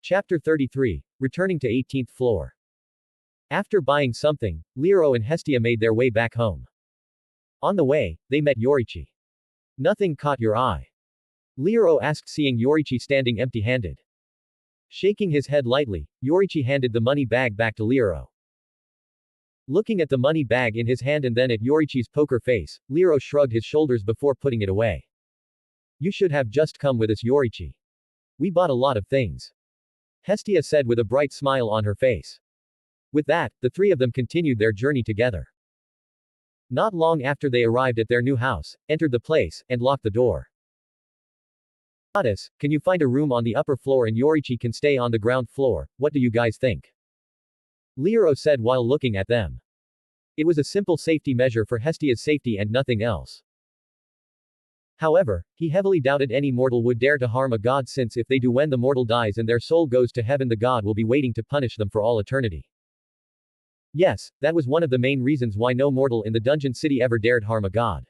Chapter 33, Returning to 18th Floor. After buying something, Lioro and Hestia made their way back home. On the way, they met Yorichi. Nothing caught your eye? Lioro asked, seeing Yorichi standing empty-handed. Shaking his head lightly, Yorichi handed the money bag back to Lioro. Looking at the money bag in his hand and then at Yorichi's poker face, Lioro shrugged his shoulders before putting it away. You should have just come with us, Yorichi. We bought a lot of things. Hestia said with a bright smile on her face. With that, the three of them continued their journey together. Not long after they arrived at their new house, entered the place, and locked the door. Goddess, can you find a room on the upper floor and Yorichi can stay on the ground floor? What do you guys think? Lioro said while looking at them. It was a simple safety measure for Hestia's safety and nothing else. However, he heavily doubted any mortal would dare to harm a god, since if they do, when the mortal dies and their soul goes to heaven, the god will be waiting to punish them for all eternity. Yes, that was one of the main reasons why no mortal in the dungeon city ever dared harm a god.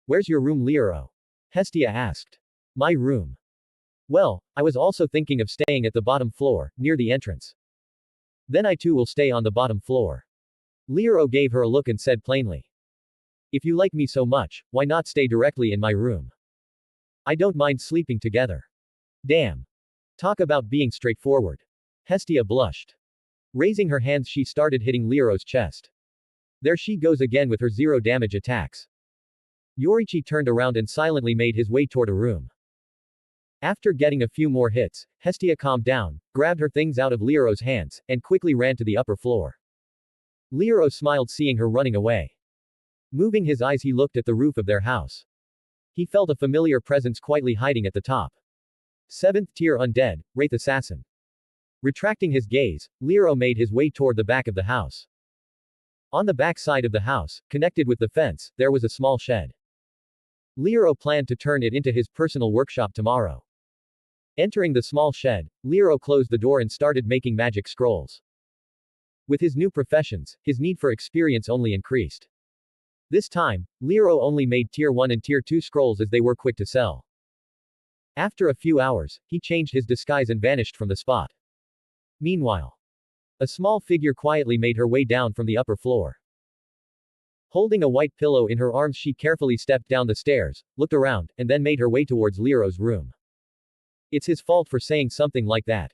Where's your room, Lioro? Hestia asked. My room. Well, I was also thinking of staying at the bottom floor, near the entrance. Then I too will stay on the bottom floor. Lioro gave her a look and said plainly. If you like me so much, why not stay directly in my room? I don't mind sleeping together. Damn. Talk about being straightforward. Hestia blushed. Raising her hands, she started hitting Lioro's chest. There she goes again with her zero damage attacks. Yorichi turned around and silently made his way toward a room. After getting a few more hits, Hestia calmed down, grabbed her things out of Lioro's hands, and quickly ran to the upper floor. Lioro smiled seeing her running away. Moving his eyes, he looked at the roof of their house. He felt a familiar presence quietly hiding at the top. 7th tier undead, Wraith Assassin. Retracting his gaze, Lioro made his way toward the back of the house. On the back side of the house, connected with the fence, there was a small shed. Lioro planned to turn it into his personal workshop tomorrow. Entering the small shed, Lioro closed the door and started making magic scrolls. With his new professions, his need for experience only increased. This time, Lioro only made Tier 1 and Tier 2 scrolls, as they were quick to sell. After a few hours, he changed his disguise and vanished from the spot. Meanwhile, a small figure quietly made her way down from the upper floor. Holding a white pillow in her arms, she carefully stepped down the stairs, looked around, and then made her way towards Lioro's room. It's his fault for saying something like that.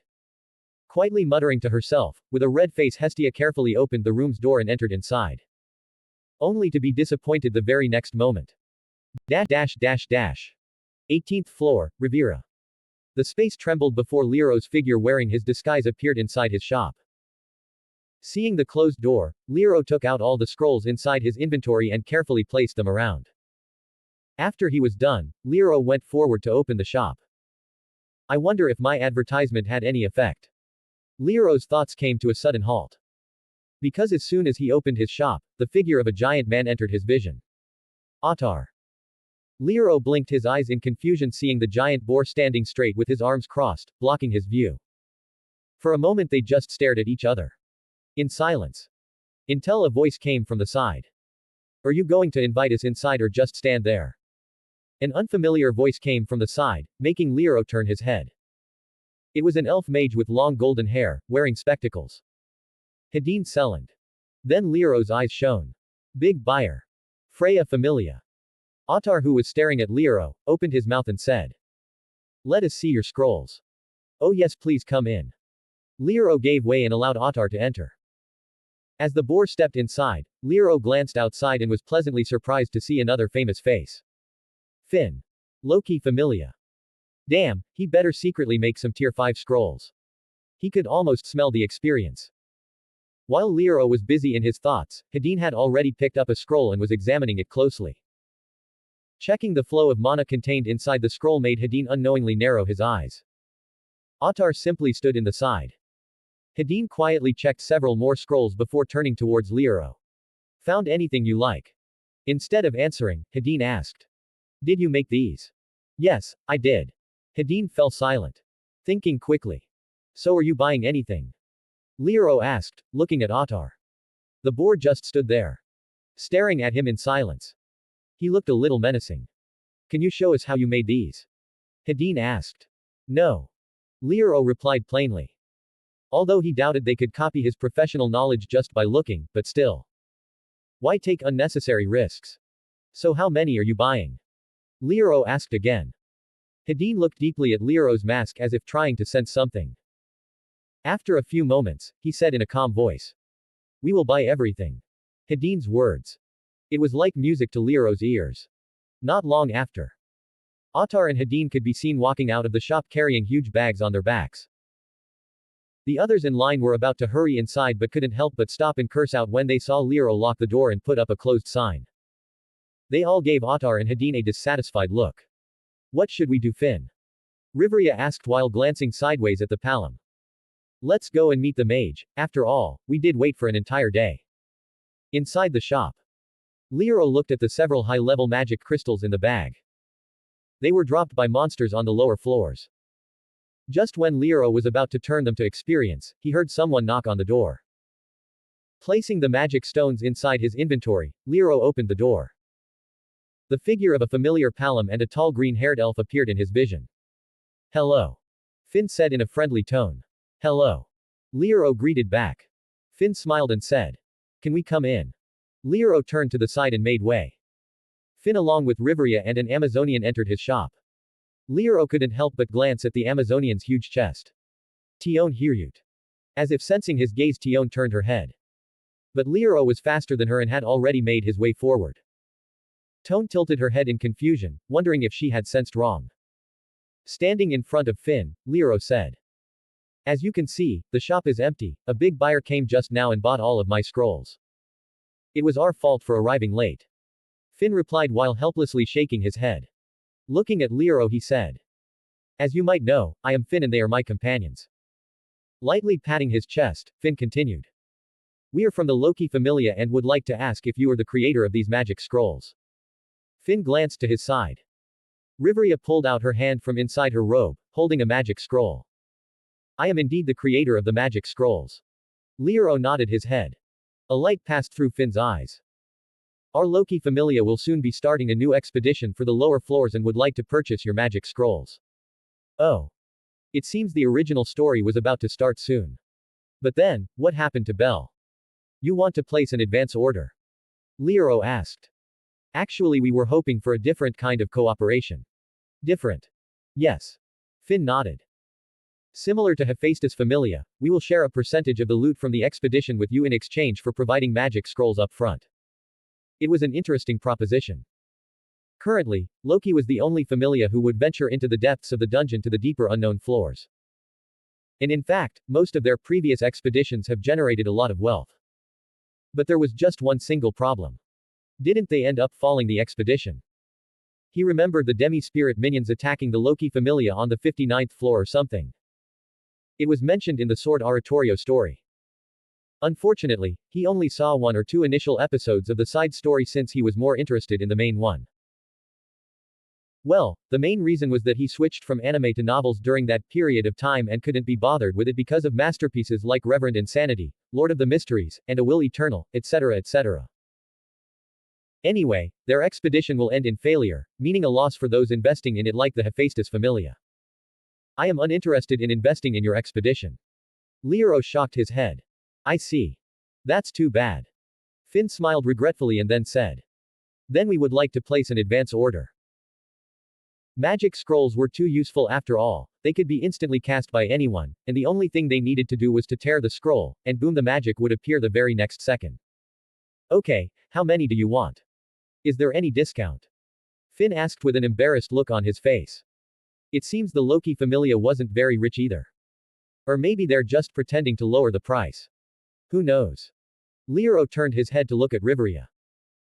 Quietly muttering to herself, with a red face, Hestia carefully opened the room's door and entered inside. Only to be disappointed the very next moment. 18th floor, Riviera. The space trembled before Lioro's figure wearing his disguise appeared inside his shop. Seeing the closed door, Lioro took out all the scrolls inside his inventory and carefully placed them around. After he was done, Lioro went forward to open the shop. I wonder if my advertisement had any effect. Lioro's thoughts came to a sudden halt. Because as soon as he opened his shop, the figure of a giant man entered his vision. Ottar. Lioro blinked his eyes in confusion, seeing the giant boar standing straight with his arms crossed, blocking his view. For a moment they just stared at each other. In silence. Until a voice came from the side. Are you going to invite us inside or just stand there? An unfamiliar voice came from the side, making Lioro turn his head. It was an elf mage with long golden hair, wearing spectacles. Hedin Selland. Then Lioro's eyes shone. Big buyer. Freya Familia. Ottar, who was staring at Lioro, opened his mouth and said. Let us see your scrolls. Oh yes, please come in. Lioro gave way and allowed Ottar to enter. As the boar stepped inside, Lioro glanced outside and was pleasantly surprised to see another famous face. Finn. Loki Familia. Damn, he better secretly make some Tier 5 scrolls. He could almost smell the experience. While Lioro was busy in his thoughts, Hedin had already picked up a scroll and was examining it closely. Checking the flow of mana contained inside the scroll made Hedin unknowingly narrow his eyes. Ottar simply stood in the side. Hedin quietly checked several more scrolls before turning towards Lioro. Found anything you like? Instead of answering, Hedin asked. Did you make these? Yes, I did. Hedin fell silent. Thinking quickly. So are you buying anything? Lioro asked, looking at Ottar. The boar just stood there. Staring at him in silence. He looked a little menacing. Can you show us how you made these? Hedin asked. No. Lioro replied plainly. Although he doubted they could copy his professional knowledge just by looking, but still. Why take unnecessary risks? So how many are you buying? Lioro asked again. Hadine looked deeply at Lioro's mask as if trying to sense something. After a few moments, he said in a calm voice. We will buy everything. Hadine's words. It was like music to Lioro's ears. Not long after. Ottar and Hadine could be seen walking out of the shop carrying huge bags on their backs. The others in line were about to hurry inside but couldn't help but stop and curse out when they saw Lioro lock the door and put up a closed sign. They all gave Ottar and Hadine a dissatisfied look. What should we do, Finn? Rivria asked while glancing sideways at the palom. Let's go and meet the mage, after all, we did wait for an entire day. Inside the shop. Lioro looked at the several high-level magic crystals in the bag. They were dropped by monsters on the lower floors. Just when Lioro was about to turn them to experience, he heard someone knock on the door. Placing the magic stones inside his inventory, Lioro opened the door. The figure of a familiar palom and a tall green-haired elf appeared in his vision. Hello. Finn said in a friendly tone. Hello. Lioro greeted back. Finn smiled and said. Can we come in? Lioro turned to the side and made way. Finn along with Rivria and an Amazonian entered his shop. Lioro couldn't help but glance at the Amazonian's huge chest. Tion Hiryut. As if sensing his gaze, Tion turned her head. But Lioro was faster than her and had already made his way forward. Tone tilted her head in confusion, wondering if she had sensed wrong. Standing in front of Finn, Lioro said. As you can see, the shop is empty, a big buyer came just now and bought all of my scrolls. It was our fault for arriving late. Finn replied while helplessly shaking his head. Looking at Lioro he said. As you might know, I am Finn and they are my companions. Lightly patting his chest, Finn continued. We are from the Loki Familia and would like to ask if you are the creator of these magic scrolls. Finn glanced to his side. Rivria pulled out her hand from inside her robe, holding a magic scroll. I am indeed the creator of the magic scrolls. Lioro nodded his head. A light passed through Finn's eyes. Our Loki Familia will soon be starting a new expedition for the lower floors and would like to purchase your magic scrolls. Oh. It seems the original story was about to start soon. But then, what happened to Belle? You want to place an advance order? Lioro asked. Actually, we were hoping for a different kind of cooperation. Different? Yes. Finn nodded. Similar to Hephaestus Familia, we will share a percentage of the loot from the expedition with you in exchange for providing magic scrolls up front. It was an interesting proposition. Currently, Loki was the only Familia who would venture into the depths of the dungeon to the deeper unknown floors. And in fact, most of their previous expeditions have generated a lot of wealth. But there was just one single problem. Didn't they end up falling the expedition? He remembered the demi-spirit minions attacking the Loki Familia on the 59th floor or something. It was mentioned in the Sword Oratorio story. Unfortunately, he only saw one or two initial episodes of the side story since he was more interested in the main one. Well, the main reason was that he switched from anime to novels during that period of time and couldn't be bothered with it because of masterpieces like Reverend Insanity, Lord of the Mysteries, and A Will Eternal, etc. etc. Anyway, their expedition will end in failure, meaning a loss for those investing in it like the Hephaestus Familia. I am uninterested in investing in your expedition. Lioro shocked his head. I see. That's too bad. Finn smiled regretfully and then said. Then we would like to place an advance order. Magic scrolls were too useful after all, they could be instantly cast by anyone, and the only thing they needed to do was to tear the scroll, and boom, the magic would appear the very next second. Okay, how many do you want? Is there any discount? Finn asked with an embarrassed look on his face. It seems the Loki Familia wasn't very rich either. Or maybe they're just pretending to lower the price. Who knows? Lioro turned his head to look at Rivria.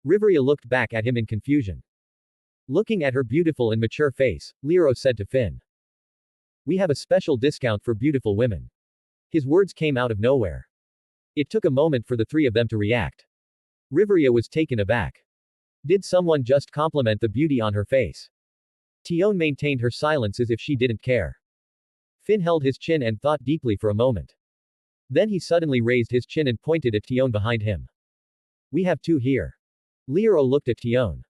Rivria looked back at him in confusion. Looking at her beautiful and mature face, Lioro said to Finn. We have a special discount for beautiful women. His words came out of nowhere. It took a moment for the three of them to react. Rivria was taken aback. Did someone just compliment the beauty on her face? Tion maintained her silence as if she didn't care. Finn held his chin and thought deeply for a moment. Then he suddenly raised his chin and pointed at Tion behind him. We have two here. Lioro looked at Tion.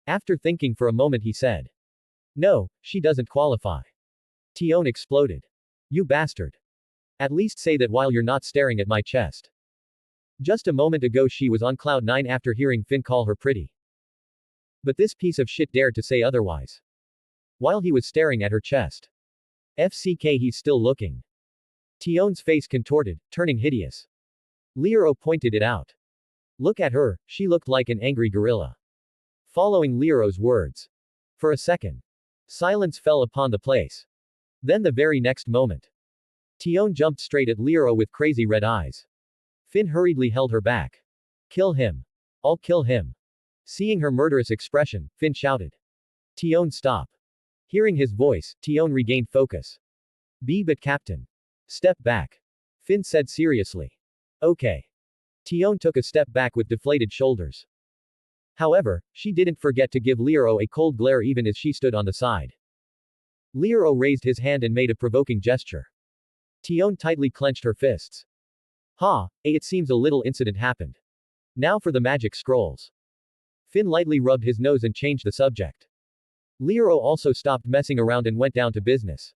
After thinking for a moment he said. No, she doesn't qualify. Tion exploded. You bastard. At least say that while you're not staring at my chest. Just a moment ago she was on cloud 9 after hearing Finn call her pretty. But this piece of shit dared to say otherwise. While he was staring at her chest. FCK he's still looking. Tion's face contorted, turning hideous. Lioro pointed it out. Look at her, she looked like an angry gorilla. Following Lioro's words. For a second. Silence fell upon the place. Then the very next moment. Tion jumped straight at Lioro with crazy red eyes. Finn hurriedly held her back. Kill him. I'll kill him. Seeing her murderous expression, Finn shouted. Tion stop. Hearing his voice, Tion regained focus. But Captain. Step back. Finn said seriously. Okay. Tion took a step back with deflated shoulders. However, she didn't forget to give Lioro a cold glare even as she stood on the side. Lioro raised his hand and made a provoking gesture. Tion tightly clenched her fists. It seems a little incident happened. Now for the magic scrolls. Finn lightly rubbed his nose and changed the subject. Lioro also stopped messing around and went down to business.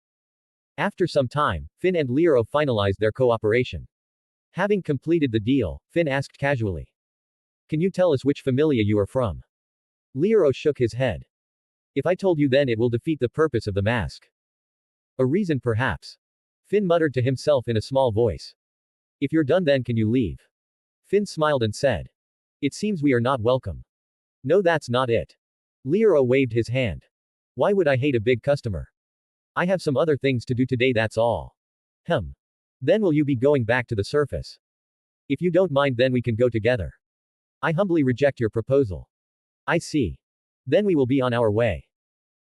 After some time, Finn and Lioro finalized their cooperation. Having completed the deal, Finn asked casually. Can you tell us which familia you are from? Lioro shook his head. If I told you then it will defeat the purpose of the mask. A reason perhaps. Finn muttered to himself in a small voice. If you're done then can you leave? Finn smiled and said. It seems we are not welcome. No that's not it. Lioro waved his hand. Why would I hate a big customer? I have some other things to do today that's all. Then will you be going back to the surface? If you don't mind then we can go together. I humbly reject your proposal. I see. Then we will be on our way.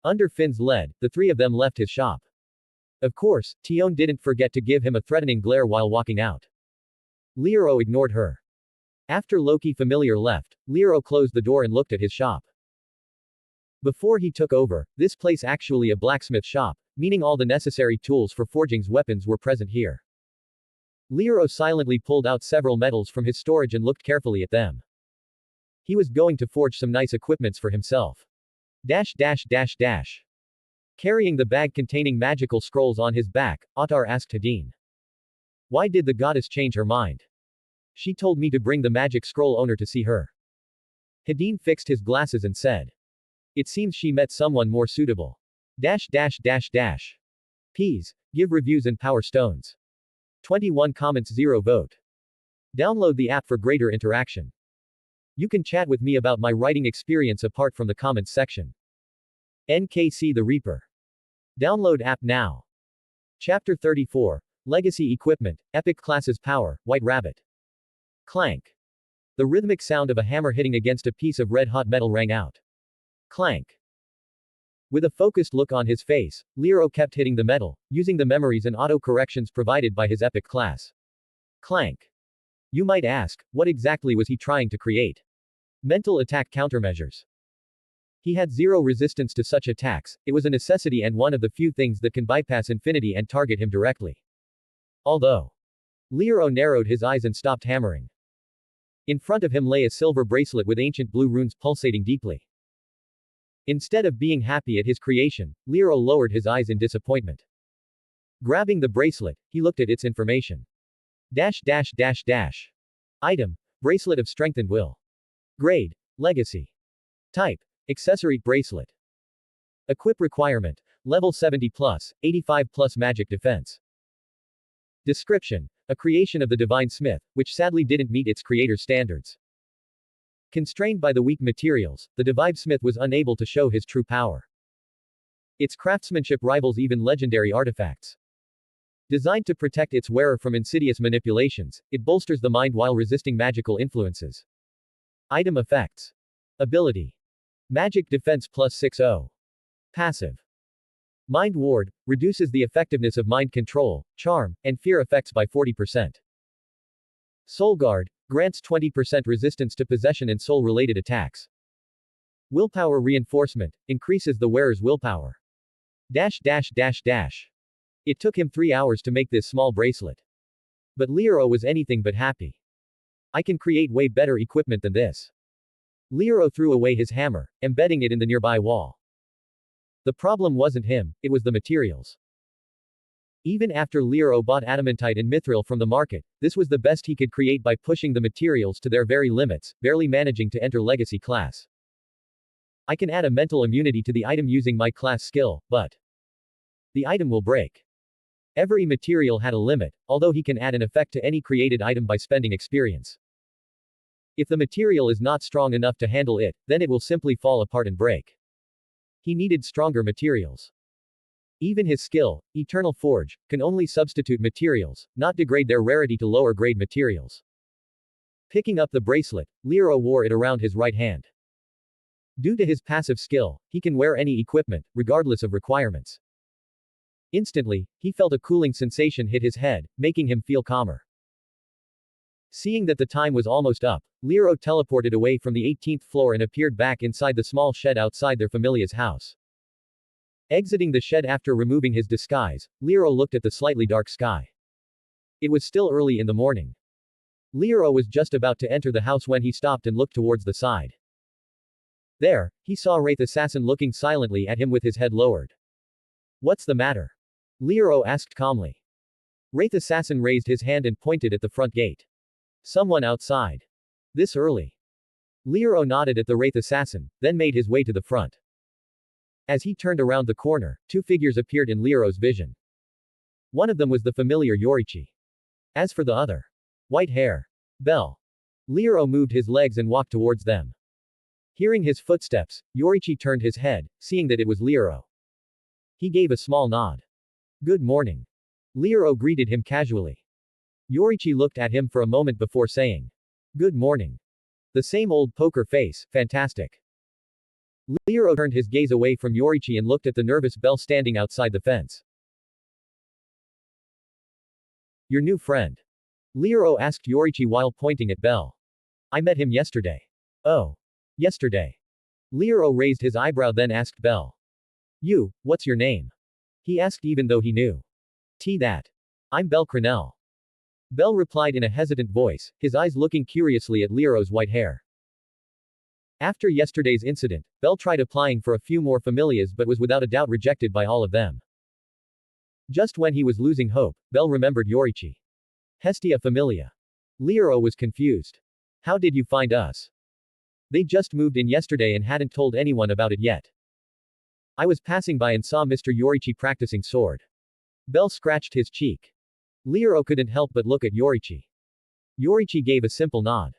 Under Finn's lead, the three of them left his shop. Of course, Tion didn't forget to give him a threatening glare while walking out. Lioro ignored her. After Loki familiar left, Lioro closed the door and looked at his shop. Before he took over, this place actually a blacksmith shop, meaning all the necessary tools for forging's weapons were present here. Lioro silently pulled out several metals from his storage and looked carefully at them. He was going to forge some nice equipments for himself. Carrying the bag containing magical scrolls on his back, Ottar asked Hadine. Why did the goddess change her mind? She told me to bring the magic scroll owner to see her. Hadine fixed his glasses and said. It seems she met someone more suitable. Please, give reviews and power stones. 21 comments 0 vote. Download the app for greater interaction. You can chat with me about my writing experience apart from the comments section. nkcthereaper. Download app now. Chapter 34. Legacy Equipment, Epic Classes Power, White Rabbit. Clank. The rhythmic sound of a hammer hitting against a piece of red-hot metal rang out. Clank. With a focused look on his face, Lioro kept hitting the metal, using the memories and auto-corrections provided by his epic class. Clank. You might ask, what exactly was he trying to create? Mental attack countermeasures. He had zero resistance to such attacks, it was a necessity and one of the few things that can bypass infinity and target him directly. Although. Lioro narrowed his eyes and stopped hammering. In front of him lay a silver bracelet with ancient blue runes pulsating deeply. Instead of being happy at his creation, Lioro lowered his eyes in disappointment. Grabbing the bracelet, he looked at its information. Item. Bracelet of Strengthened Will. Grade. Legacy. Type. Accessory bracelet. Equip requirement. Level 70 plus, 85 plus magic defense. Description. A creation of the Divine Smith, which sadly didn't meet its creator's standards. Constrained by the weak materials, the Divine Smith was unable to show his true power. Its craftsmanship rivals even legendary artifacts. Designed to protect its wearer from insidious manipulations, it bolsters the mind while resisting magical influences. Item effects. Ability. Magic defense plus 6-0. Passive. Mind Ward, reduces the effectiveness of mind control, charm, and fear effects by 40%. Soul Guard, grants 20% resistance to possession and soul-related attacks. Willpower Reinforcement, increases the wearer's willpower. It took him 3 hours to make this small bracelet. But Lioro was anything but happy. I can create way better equipment than this. Lioro threw away his hammer, embedding it in the nearby wall. The problem wasn't him, it was the materials. Even after Lioro bought adamantite and mithril from the market, this was the best he could create by pushing the materials to their very limits, barely managing to enter legacy class. I can add a mental immunity to the item using my class skill, but the item will break. Every material had a limit, although he can add an effect to any created item by spending experience. If the material is not strong enough to handle it, then it will simply fall apart and break. He needed stronger materials. Even his skill, Eternal Forge, can only substitute materials, not degrade their rarity to lower grade materials. Picking up the bracelet, Lioro wore it around his right hand. Due to his passive skill, he can wear any equipment, regardless of requirements. Instantly, he felt a cooling sensation hit his head, making him feel calmer. Seeing that the time was almost up, Lioro teleported away from the 18th floor and appeared back inside the small shed outside their familia's house. Exiting the shed after removing his disguise, Lioro looked at the slightly dark sky. It was still early in the morning. Lioro was just about to enter the house when he stopped and looked towards the side. There, he saw Wraith Assassin looking silently at him with his head lowered. What's the matter? Lioro asked calmly. Wraith Assassin raised his hand and pointed at the front gate. Someone outside. This early. Lioro nodded at the Wraith Assassin, then made his way to the front. As he turned around the corner, two figures appeared in Lioro's vision. One of them was the familiar Yorichi. As for the other, white hair, Bell. Lioro moved his legs and walked towards them. Hearing his footsteps, Yorichi turned his head, seeing that it was Lioro. He gave a small nod. Good morning. Lioro greeted him casually. Yorichi looked at him for a moment before saying, good morning. The same old poker face, fantastic. Lioro turned his gaze away from Yorichi and looked at the nervous Bell standing outside the fence. Your new friend? Lioro asked Yorichi while pointing at Bell. I met him yesterday. Oh. Yesterday. Lioro raised his eyebrow then asked Bell. You, what's your name? He asked even though he knew. That. I'm Bell Crenell. Bell replied in a hesitant voice, his eyes looking curiously at Lioro's white hair. After yesterday's incident, Bell tried applying for a few more familias but was without a doubt rejected by all of them. Just when he was losing hope, Bell remembered Yorichi. Hestia familia. Lioro was confused. How did you find us? They just moved in yesterday and hadn't told anyone about it yet. I was passing by and saw Mr. Yorichi practicing sword. Bell scratched his cheek. Lioro couldn't help but look at Yorichi. Yorichi gave a simple nod.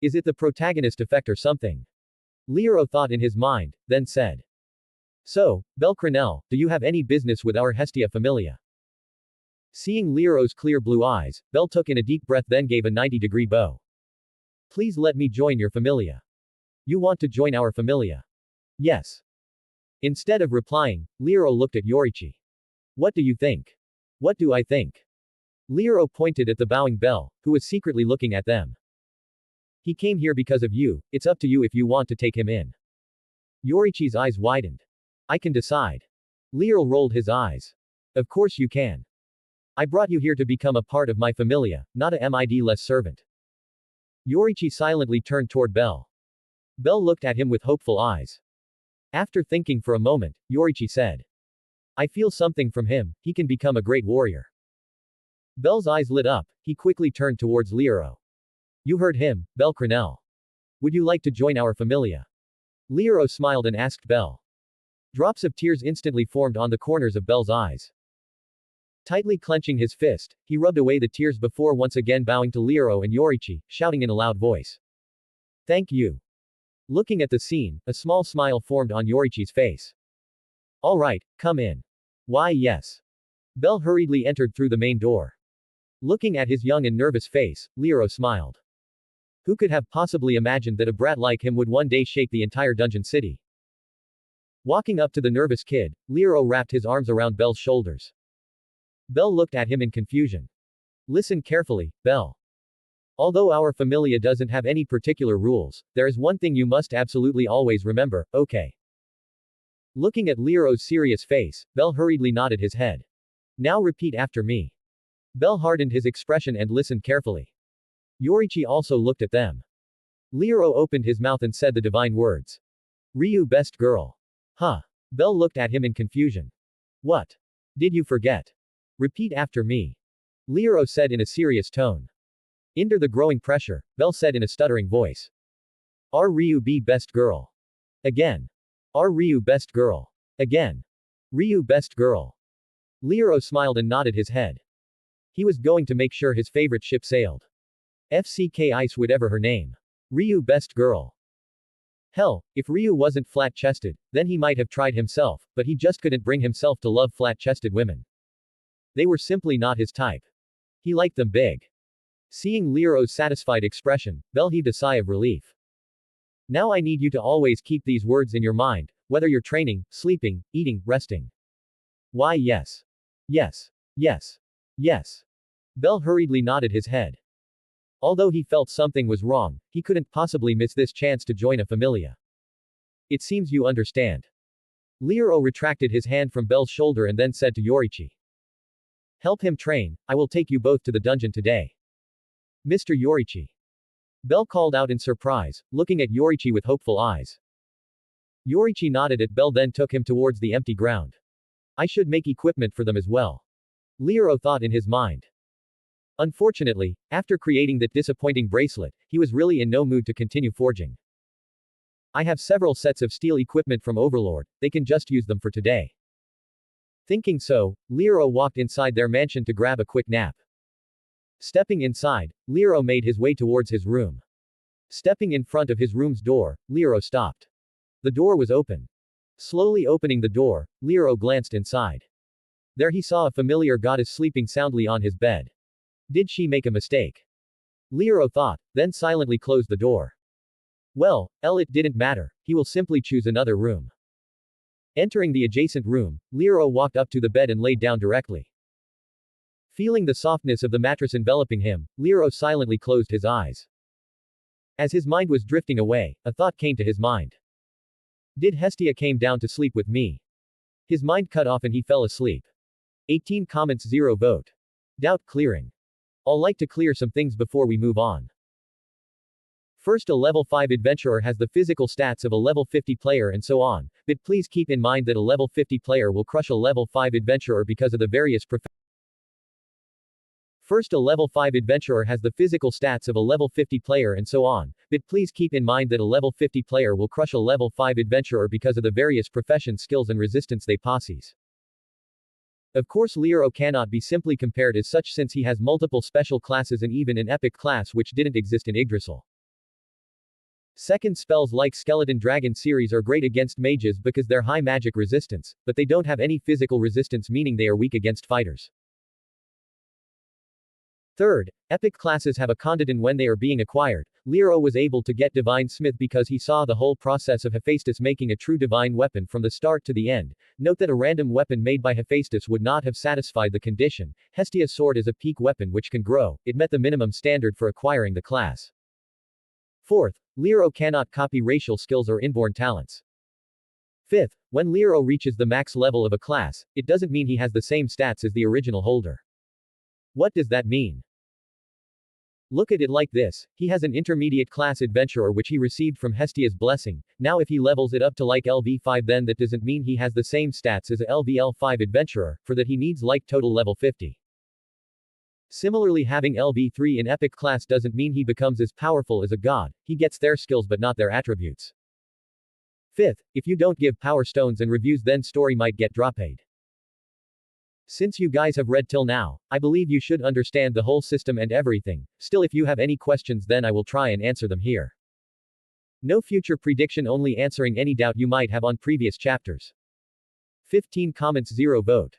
Is it the protagonist effect or something? Lioro thought in his mind, then said. So, Bell Crenell, do you have any business with our Hestia familia? Seeing Lioro's clear blue eyes, Bell took in a deep breath then gave a 90-degree bow. Please let me join your familia. You want to join our familia? Yes. Instead of replying, Lioro looked at Yorichi. What do you think? What do I think? Lioro pointed at the bowing Bell, who was secretly looking at them. He came here because of you, it's up to you if you want to take him in. Yorichi's eyes widened. I can decide. Lioro rolled his eyes. Of course you can. I brought you here to become a part of my familia, not a midless servant. Yorichi silently turned toward Bell. Bell looked at him with hopeful eyes. After thinking for a moment, Yorichi said. I feel something from him, he can become a great warrior. Bell's eyes lit up, he quickly turned towards Lioro. You heard him, Bell Crenell. Would you like to join our familia? Lioro smiled and asked Bell. Drops of tears instantly formed on the corners of Bell's eyes. Tightly clenching his fist, he rubbed away the tears before once again bowing to Lioro and Yorichi, shouting in a loud voice. Thank you. Looking at the scene, a small smile formed on Yorichi's face. All right, come in. Why yes. Bell hurriedly entered through the main door. Looking at his young and nervous face, Lioro smiled. Who could have possibly imagined that a brat like him would one day shake the entire dungeon city? Walking up to the nervous kid, Lioro wrapped his arms around Bell's shoulders. Bell looked at him in confusion. Listen carefully, Bell. Although our familia doesn't have any particular rules, there is one thing you must absolutely always remember, okay? Looking at Lioro's serious face, Bell hurriedly nodded his head. Now repeat after me. Bell hardened his expression and listened carefully. Yorichi also looked at them. Lioro opened his mouth and said the divine words. Ryu best girl. Huh. Bell looked at him in confusion. What? Did you forget? Repeat after me. Lioro said in a serious tone. Under the growing pressure, Belle said in a stuttering voice. Are Ryu be best girl? Again. Are Ryu best girl? Again. Ryu best girl. Lioro smiled and nodded his head. He was going to make sure his favorite ship sailed. FCK Ice whatever her name. Ryu best girl. Hell, if Ryu wasn't flat-chested, then he might have tried himself, but he just couldn't bring himself to love flat-chested women. They were simply not his type. He liked them big. Seeing Liero's satisfied expression, Belle heaved a sigh of relief. Now I need you to always keep these words in your mind, whether you're training, sleeping, eating, resting. Why yes. Yes. Yes. Yes. Belle hurriedly nodded his head. Although he felt something was wrong, he couldn't possibly miss this chance to join a familia. It seems you understand. Lioro retracted his hand from Belle's shoulder and then said to Yorichi. Help him train, I will take you both to the dungeon today. Mr. Yorichi. Belle called out in surprise, looking at Yorichi with hopeful eyes. Yorichi nodded at Belle then took him towards the empty ground. I should make equipment for them as well. Lioro thought in his mind. Unfortunately, after creating that disappointing bracelet, he was really in no mood to continue forging. I have several sets of steel equipment from Overlord, they can just use them for today. Thinking so, Lioro walked inside their mansion to grab a quick nap. Stepping inside, Lioro made his way towards his room. Stepping in front of his room's door, Lioro stopped. The door was open. Slowly opening the door, Lioro glanced inside. There he saw a familiar goddess sleeping soundly on his bed. Did she make a mistake? Lioro thought, then silently closed the door. Well, it didn't matter, he will simply choose another room. Entering the adjacent room, Lioro walked up to the bed and laid down directly. Feeling the softness of the mattress enveloping him, Lioro silently closed his eyes. As his mind was drifting away, a thought came to his mind. Did Hestia came down to sleep with me? His mind cut off and he fell asleep. 18 comments 0 vote. Doubt clearing. I'll like to clear some things before we move on. First, a level 5 adventurer has the physical stats of a level 50 player and so on, but please keep in mind that a level 50 player will crush a level 5 adventurer because of the various First, a level 5 adventurer has the physical stats of a level 50 player and so on, but please keep in mind that a level 50 player will crush a level 5 adventurer because of the various profession skills and resistance they possess. Of course Lioro cannot be simply compared as such since he has multiple special classes and even an epic class which didn't exist in Yggdrasil. Second, spells like Skeleton Dragon series are great against mages because they're high magic resistance, but they don't have any physical resistance meaning they are weak against fighters. Third, epic classes have a condition when they are being acquired. Lioro was able to get Divine Smith because he saw the whole process of Hephaestus making a true divine weapon from the start to the end. Note that a random weapon made by Hephaestus would not have satisfied the condition. Hestia's sword is a peak weapon which can grow, it met the minimum standard for acquiring the class. Fourth, Lioro cannot copy racial skills or inborn talents. Fifth, when Lioro reaches the max level of a class, it doesn't mean he has the same stats as the original holder. What does that mean? Look at it like this, he has an intermediate class adventurer which he received from Hestia's blessing, now if he levels it up to like LV5 then that doesn't mean he has the same stats as a LVL5 adventurer, for that he needs like total level 50. Similarly having LV3 in epic class doesn't mean he becomes as powerful as a god, he gets their skills but not their attributes. Fifth, if you don't give power stones and reviews then story might get dropped. Since you guys have read till now, I believe you should understand the whole system and everything. Still if you have any questions then I will try and answer them here. No future prediction, only answering any doubt you might have on previous chapters. 15 comments 0 vote.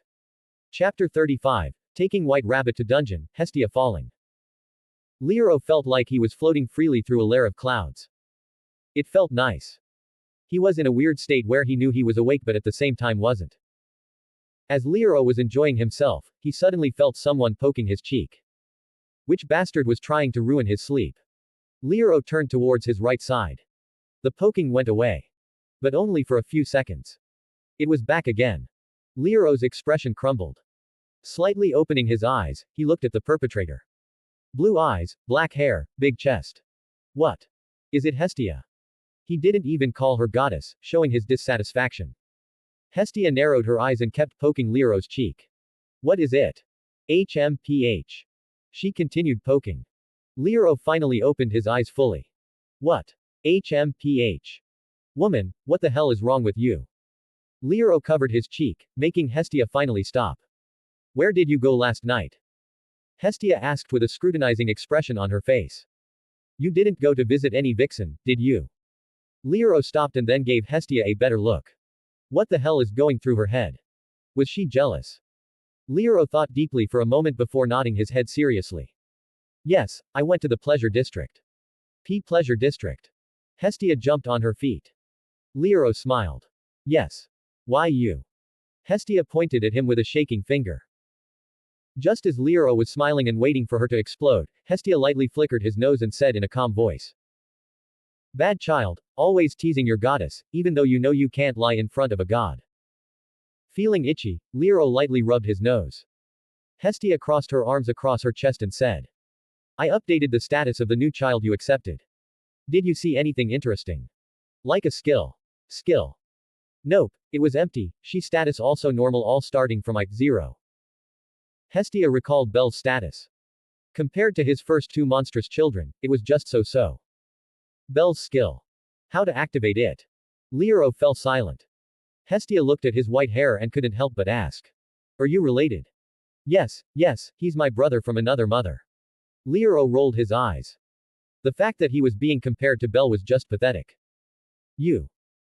Chapter 35, Taking White Rabbit to Dungeon, Hestia Falling. Lioro felt like he was floating freely through a layer of clouds. It felt nice. He was in a weird state where he knew he was awake but at the same time wasn't. As Lioro was enjoying himself, he suddenly felt someone poking his cheek. Which bastard was trying to ruin his sleep? Lioro turned towards his right side. The poking went away. But only for a few seconds. It was back again. Lioro's expression crumbled. Slightly opening his eyes, he looked at the perpetrator. Blue eyes, black hair, big chest. What? Is it Hestia? He didn't even call her goddess, showing his dissatisfaction. Hestia narrowed her eyes and kept poking Liero's cheek. What is it? HMPH. She continued poking. Lioro finally opened his eyes fully. What? HMPH. Woman, what the hell is wrong with you? Lioro covered his cheek, making Hestia finally stop. Where did you go last night? Hestia asked with a scrutinizing expression on her face. You didn't go to visit any vixen, did you? Lioro stopped and then gave Hestia a better look. What the hell is going through her head? Was she jealous? Lioro thought deeply for a moment before nodding his head seriously. Yes, I went to the pleasure district. Pleasure district. Hestia jumped on her feet. Lioro smiled. Yes. Why you? Hestia pointed at him with a shaking finger. Just as Lioro was smiling and waiting for her to explode, Hestia lightly flickered his nose and said in a calm voice. Bad child, always teasing your goddess, even though you know you can't lie in front of a god. Feeling itchy, Lioro lightly rubbed his nose. Hestia crossed her arms across her chest and said. I updated the status of the new child you accepted. Did you see anything interesting? Like a skill. Skill. Nope, it was empty, she status also normal all starting from I0. Hestia recalled Bel's status. Compared to his first two monstrous children, it was just so-so. Bel's skill. How to activate it? Lioro fell silent. Hestia looked at his white hair and couldn't help but ask. Are you related? Yes, he's my brother from another mother. Lioro rolled his eyes. The fact that he was being compared to Bel was just pathetic. You.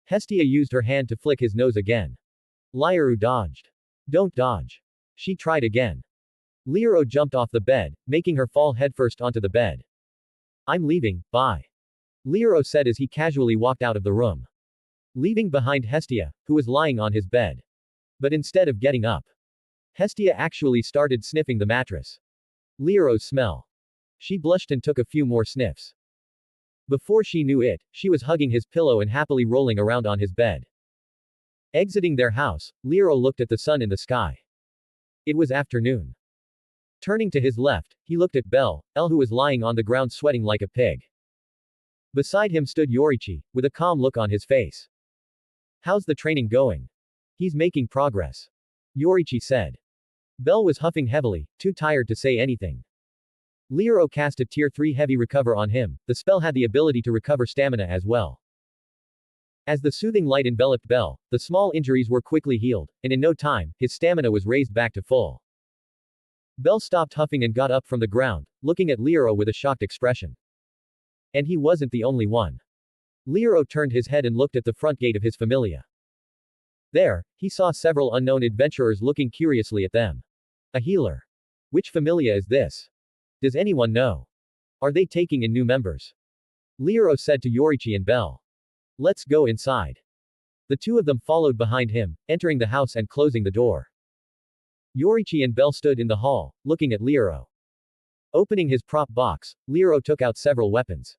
Hestia used her hand to flick his nose again. Lioro dodged. Don't dodge. She tried again. Lioro jumped off the bed, making her fall headfirst onto the bed. I'm leaving, bye. Lioro said as he casually walked out of the room. Leaving behind Hestia, who was lying on his bed. But instead of getting up, Hestia actually started sniffing the mattress. Lioro's smell. She blushed and took a few more sniffs. Before she knew it, she was hugging his pillow and happily rolling around on his bed. Exiting their house, Lioro looked at the sun in the sky. It was afternoon. Turning to his left, he looked at Bel, who was lying on the ground sweating like a pig. Beside him stood Yorichi, with a calm look on his face. How's the training going? He's making progress. Yorichi said. Bel was huffing heavily, too tired to say anything. Lioro cast a tier 3 heavy recover on him, the spell had the ability to recover stamina as well. As the soothing light enveloped Bel, the small injuries were quickly healed, and in no time, his stamina was raised back to full. Bel stopped huffing and got up from the ground, looking at Lioro with a shocked expression. And he wasn't the only one. Lioro turned his head and looked at the front gate of his familia. There, he saw several unknown adventurers looking curiously at them. A healer. Which familia is this? Does anyone know? Are they taking in new members? Lioro said to Yorichi and Bel. Let's go inside. The two of them followed behind him, entering the house and closing the door. Yorichi and Bel stood in the hall, looking at Lioro. Opening his prop box, Lioro took out several weapons.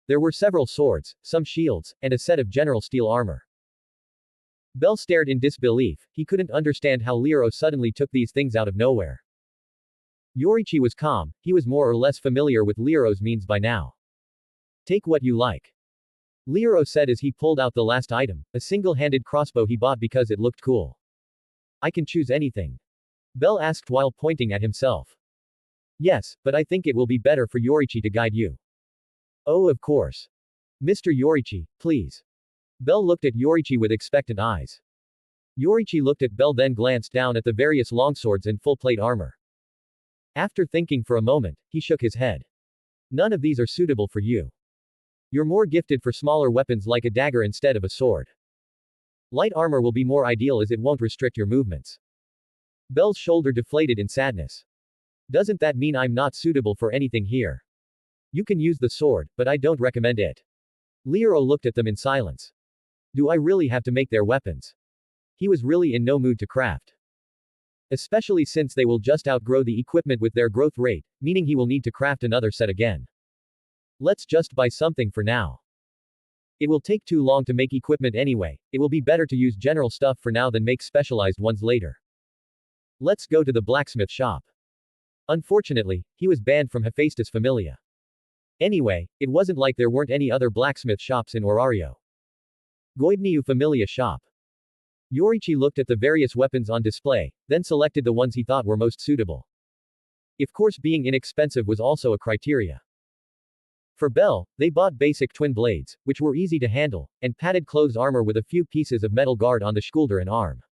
There were several swords, some shields, and a set of general steel armor. Bel stared in disbelief, he couldn't understand how Lioro suddenly took these things out of nowhere. Yorichi was calm, he was more or less familiar with Lioro's means by now. Take what you like. Lioro said as he pulled out the last item, a single-handed crossbow he bought because it looked cool. I can choose anything. Bel asked while pointing at himself. Yes, but I think it will be better for Yorichi to guide you. Oh, of course. Mr. Yorichi, please. Bel looked at Yorichi with expectant eyes. Yorichi looked at Bel then glanced down at the various longswords and full-plate armor. After thinking for a moment, he shook his head. None of these are suitable for you. You're more gifted for smaller weapons like a dagger instead of a sword. Light armor will be more ideal as it won't restrict your movements. Bel's shoulder deflated in sadness. Doesn't that mean I'm not suitable for anything here? You can use the sword, but I don't recommend it. Lioro looked at them in silence. Do I really have to make their weapons? He was really in no mood to craft. Especially since they will just outgrow the equipment with their growth rate, meaning he will need to craft another set again. Let's just buy something for now. It will take too long to make equipment anyway, it will be better to use general stuff for now than make specialized ones later. Let's go to the blacksmith shop. Unfortunately, he was banned from Hephaestus Familia. Anyway, it wasn't like there weren't any other blacksmith shops in Orario. Goibniu Familia shop. Yorichi looked at the various weapons on display, then selected the ones he thought were most suitable. Of course, being inexpensive was also a criteria. For Bell, they bought basic twin blades, which were easy to handle, and padded clothes armor with a few pieces of metal guard on the shoulder and arm.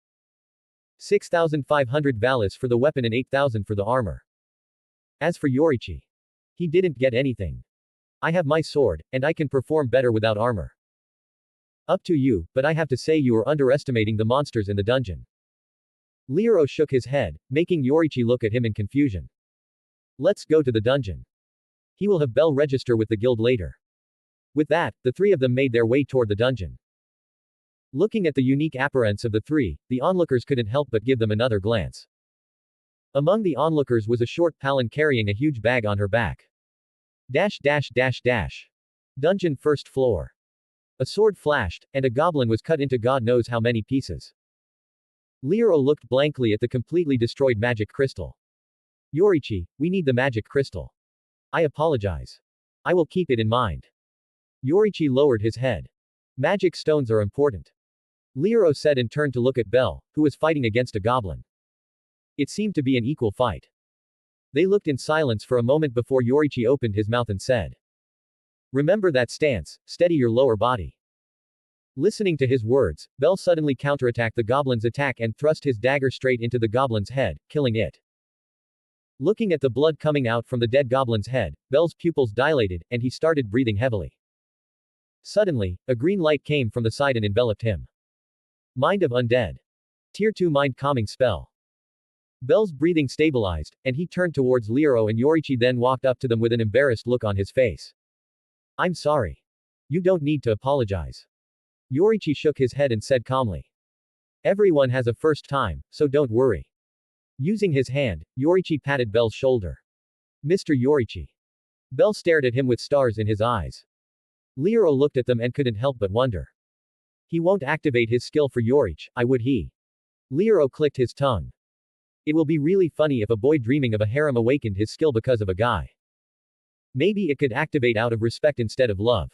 6,500 valis for the weapon and 8,000 for the armor. As for Yorichi, he didn't get anything. I have my sword, and I can perform better without armor. Up to you, but I have to say you are underestimating the monsters in the dungeon. Lioro shook his head, making Yorichi look at him in confusion. Let's go to the dungeon. He will have Bell register with the guild later. With that, the three of them made their way toward the dungeon. Looking at the unique appearance of the three, the onlookers couldn't help but give them another glance. Among the onlookers was a short Palin carrying a huge bag on her back. Dungeon first floor. A sword flashed, and a goblin was cut into God knows how many pieces. Lioro looked blankly at the completely destroyed magic crystal. Yorichi, we need the magic crystal. I apologize. I will keep it in mind. Yorichi lowered his head. Magic stones are important. Lioro said and turned to look at Bell, who was fighting against a goblin. It seemed to be an equal fight. They looked in silence for a moment before Yorichi opened his mouth and said, "Remember that stance, steady your lower body." Listening to his words, Bell suddenly counterattacked the goblin's attack and thrust his dagger straight into the goblin's head, killing it. Looking at the blood coming out from the dead goblin's head, Bell's pupils dilated, and he started breathing heavily. Suddenly, a green light came from the side and enveloped him. Mind of Undead. Tier 2 Mind Calming Spell. Bell's breathing stabilized, and he turned towards Lioro and Yorichi, then walked up to them with an embarrassed look on his face. I'm sorry. You don't need to apologize. Yorichi shook his head and said calmly. Everyone has a first time, so don't worry. Using his hand, Yorichi patted Bell's shoulder. Mr. Yorichi. Bell stared at him with stars in his eyes. Lioro looked at them and couldn't help but wonder. He won't activate his skill for Yorichi, would he? Lioro clicked his tongue. It will be really funny if a boy dreaming of a harem awakened his skill because of a guy. Maybe it could activate out of respect instead of love.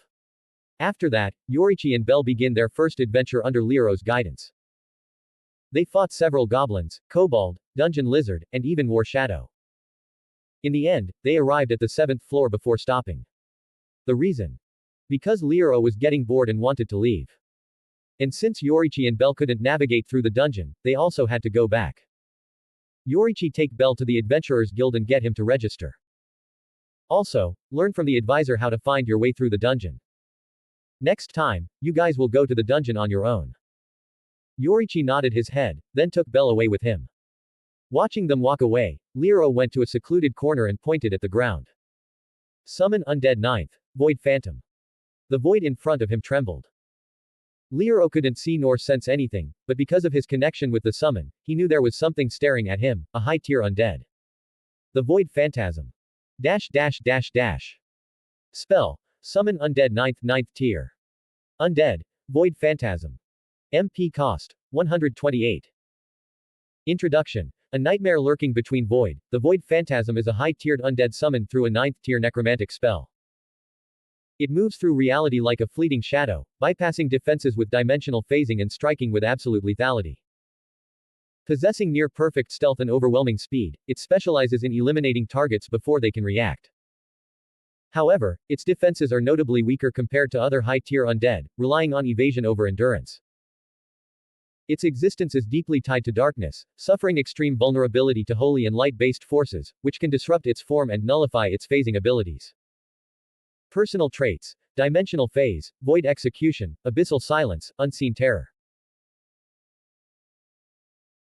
After that, Yorichi and Bell begin their first adventure under Lioro's guidance. They fought several goblins, kobold, dungeon lizard, and even war shadow. In the end, they arrived at the 7th floor before stopping. The reason? Because Lioro was getting bored and wanted to leave. And since Yorichi and Bell couldn't navigate through the dungeon, they also had to go back. Yorichi take Bell to the Adventurers Guild and get him to register. Also, learn from the advisor how to find your way through the dungeon. Next time, you guys will go to the dungeon on your own. Yorichi nodded his head, then took Bell away with him. Watching them walk away, Lioro went to a secluded corner and pointed at the ground. Summon Undead 9th, Void Phantom. The void in front of him trembled. Lioro couldn't see nor sense anything, but because of his connection with the summon, he knew there was something staring at him, a high-tier undead. The Void Phantasm. Spell. Summon Undead 9th tier. Undead. Void Phantasm. MP cost. 128. Introduction. A nightmare lurking between void, the Void Phantasm is a high-tiered undead summoned through a 9th-tier necromantic spell. It moves through reality like a fleeting shadow, bypassing defenses with dimensional phasing and striking with absolute lethality. Possessing near-perfect stealth and overwhelming speed, it specializes in eliminating targets before they can react. However, its defenses are notably weaker compared to other high-tier undead, relying on evasion over endurance. Its existence is deeply tied to darkness, suffering extreme vulnerability to holy and light-based forces, which can disrupt its form and nullify its phasing abilities. Personal traits: Dimensional Phase, Void Execution, Abyssal Silence, Unseen Terror.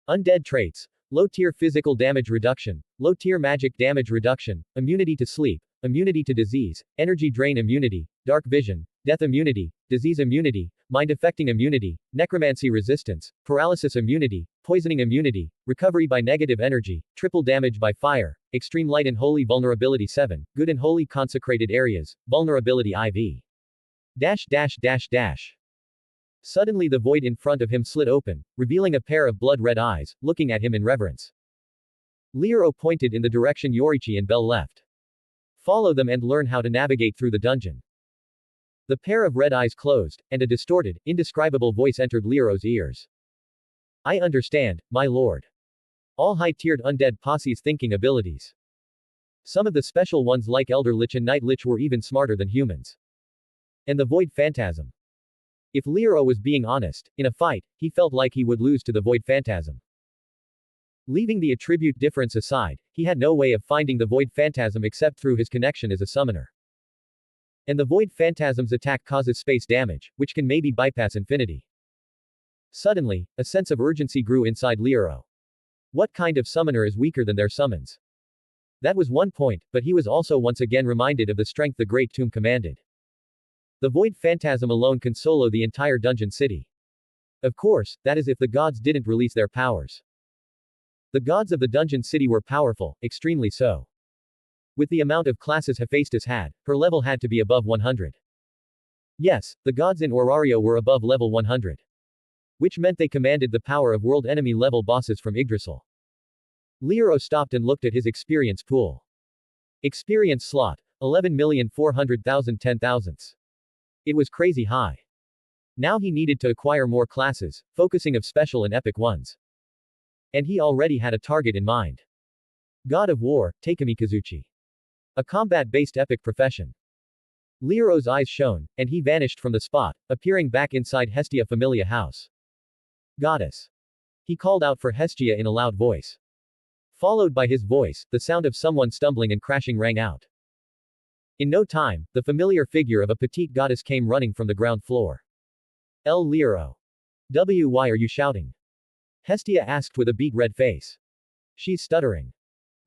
Undead traits: Low-tier physical damage reduction, low-tier magic damage reduction, immunity to sleep, immunity to disease, energy drain immunity, dark vision, death immunity, disease immunity, mind-affecting immunity, necromancy resistance, paralysis immunity, poisoning immunity, recovery by negative energy, triple damage by fire, extreme light and holy vulnerability 7, good and holy consecrated areas, vulnerability IV. Suddenly the void in front of him slid open, revealing a pair of blood-red eyes, looking at him in reverence. Lioro pointed in the direction Yorichi and Bell left. Follow them and learn how to navigate through the dungeon. The pair of red eyes closed, and a distorted, indescribable voice entered Lioro's ears. I understand, my lord. All high-tiered undead posse's thinking abilities. Some of the special ones like Elder Lich and Night Lich were even smarter than humans. And the Void Phantasm. If Lioro was being honest, in a fight, he felt like he would lose to the Void Phantasm. Leaving the attribute difference aside, he had no way of finding the Void Phantasm except through his connection as a summoner. And the Void Phantasm's attack causes space damage, which can maybe bypass infinity. Suddenly, a sense of urgency grew inside Lioro. What kind of summoner is weaker than their summons? That was one point, but he was also once again reminded of the strength the Great Tomb commanded. The Void Phantasm alone can solo the entire dungeon city. Of course, that is if the gods didn't release their powers. The gods of the dungeon city were powerful, extremely so. With the amount of classes Hephaestus had, her level had to be above 100. Yes, the gods in Orario were above level 100. Which meant they commanded the power of world enemy level bosses from Yggdrasil. Lioro stopped and looked at his experience pool. Experience slot, 11,400,000 10,000ths. It was crazy high. Now he needed to acquire more classes, focusing of special and epic ones. And he already had a target in mind. God of War, Takemikazuchi. A combat-based epic profession. Lioro's eyes shone, and he vanished from the spot, appearing back inside Hestia Familia house. Goddess. He called out for Hestia in a loud voice. Followed by his voice, the sound of someone stumbling and crashing rang out. In no time, the familiar figure of a petite goddess came running from the ground floor. El Lioro. Why are you shouting? Hestia asked with a beet red face. She's stuttering.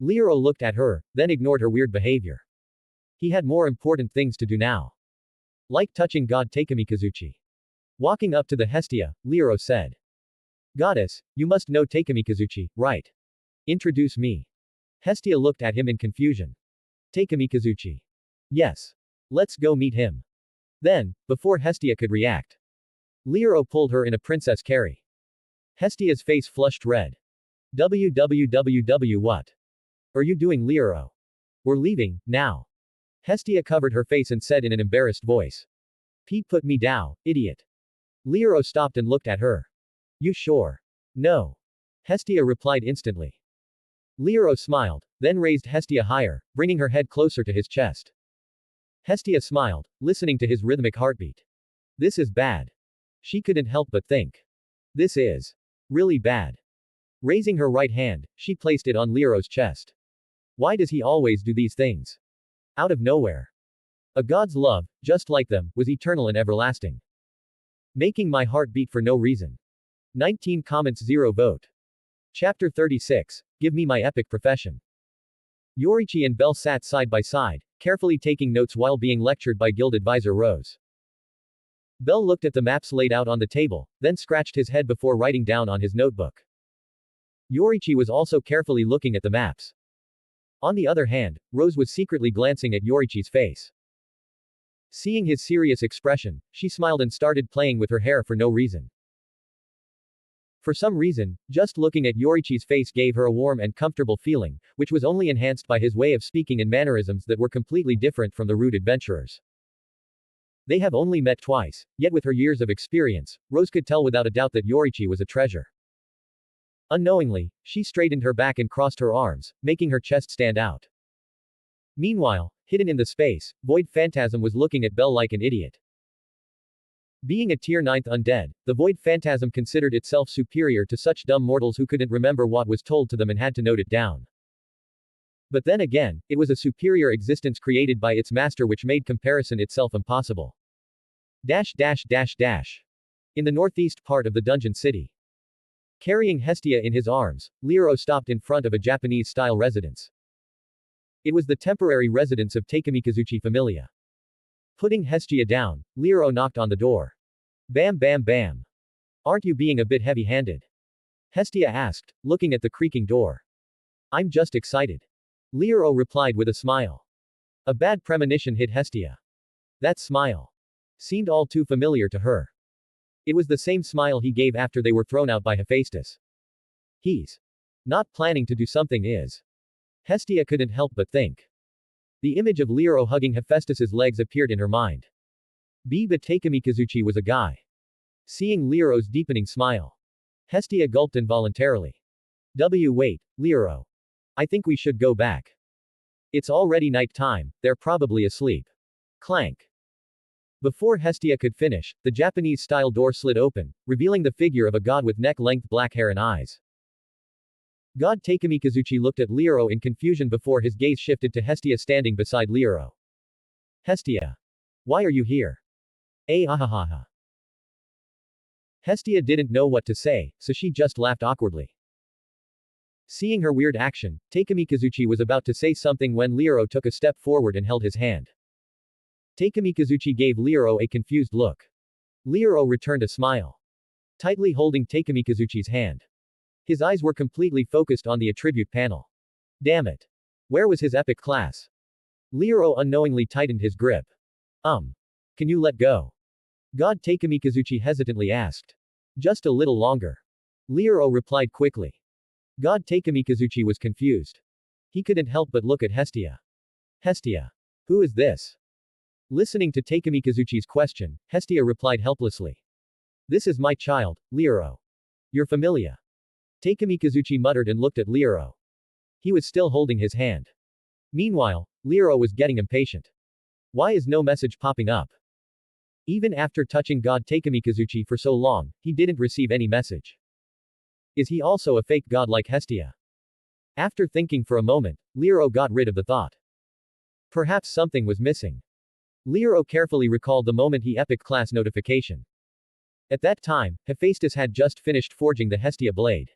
Lioro looked at her, then ignored her weird behavior. He had more important things to do now. Like touching God Takemikazuchi. Walking up to the Hestia, Lioro said. Goddess, you must know Takemikazuchi, right? Introduce me. Hestia looked at him in confusion. Takemikazuchi. Yes. Let's go meet him. Then, before Hestia could react, Lioro pulled her in a princess carry. Hestia's face flushed red. What are you doing, Lioro? We're leaving, now. Hestia covered her face and said in an embarrassed voice. Pete put me down, idiot. Lioro stopped and looked at her. You sure? No. Hestia replied instantly. Lioro smiled, then raised Hestia higher, bringing her head closer to his chest. Hestia smiled, listening to his rhythmic heartbeat. This is bad. She couldn't help but think. This is really bad. Raising her right hand, she placed it on Lioro's chest. Why does he always do these things? Out of nowhere. A god's love, just like them, was eternal and everlasting. Making my heart beat for no reason. 19 comments 0 vote. Chapter 36, Give me my epic profession. Yorichi and Bell sat side by side, carefully taking notes while being lectured by guild advisor Rose. Bell looked at the maps laid out on the table, then scratched his head before writing down on his notebook. Yorichi was also carefully looking at the maps. On the other hand, Rose was secretly glancing at Yorichi's face. Seeing his serious expression, she smiled and started playing with her hair for no reason. For some reason, just looking at Yorichi's face gave her a warm and comfortable feeling, which was only enhanced by his way of speaking and mannerisms that were completely different from the rude adventurers. They have only met twice, yet with her years of experience, Rose could tell without a doubt that Yorichi was a treasure. Unknowingly, she straightened her back and crossed her arms, making her chest stand out. Meanwhile, hidden in the space, Void Phantasm was looking at Bell like an idiot. Being a tier 9th undead, the Void Phantasm considered itself superior to such dumb mortals who couldn't remember what was told to them and had to note it down. But then again, it was a superior existence created by its master which made comparison itself impossible. In the northeast part of the dungeon city. Carrying Hestia in his arms, Lioro stopped in front of a Japanese-style residence. It was the temporary residence of Takemikazuchi Familia. Putting Hestia down, Lioro knocked on the door. Bam bam bam. Aren't you being a bit heavy-handed? Hestia asked, looking at the creaking door. I'm just excited. Lioro replied with a smile. A bad premonition hit Hestia. That smile seemed all too familiar to her. It was the same smile he gave after they were thrown out by Hephaestus. He's not planning to do something, is? Hestia couldn't help but think. The image of Lioro hugging Hephaestus's legs appeared in her mind. But Takemikazuchi was a guy. Seeing Lioro's deepening smile. Hestia gulped involuntarily. Wait, Lioro. I think we should go back. It's already night time, they're probably asleep. Clank. Before Hestia could finish, the Japanese-style door slid open, revealing the figure of a god with neck-length black hair and eyes. God Takemikazuchi looked at Lioro in confusion before his gaze shifted to Hestia standing beside Lioro. Hestia. Why are you here? Ahahaha. Hestia didn't know what to say, so she just laughed awkwardly. Seeing her weird action, Takemikazuchi was about to say something when Lioro took a step forward and held his hand. Takemikazuchi gave Lioro a confused look. Lioro returned a smile, tightly holding Takemikazuchi's hand. His eyes were completely focused on the attribute panel. Damn it. Where was his epic class? Lioro unknowingly tightened his grip. Can you let go? God Takemikazuchi hesitantly asked. Just a little longer. Lioro replied quickly. God Takemikazuchi was confused. He couldn't help but look at Hestia. Hestia. Who is this? Listening to Takemikazuchi's question, Hestia replied helplessly. This is my child, Lioro. You're familiar. Takemikazuchi muttered and looked at Lioro. He was still holding his hand. Meanwhile, Lioro was getting impatient. Why is no message popping up? Even after touching God Takemikazuchi for so long, he didn't receive any message. Is he also a fake god like Hestia? After thinking for a moment, Lioro got rid of the thought. Perhaps something was missing. Lioro carefully recalled the moment he epic class notification. At that time, Hephaestus had just finished forging the Hestia blade.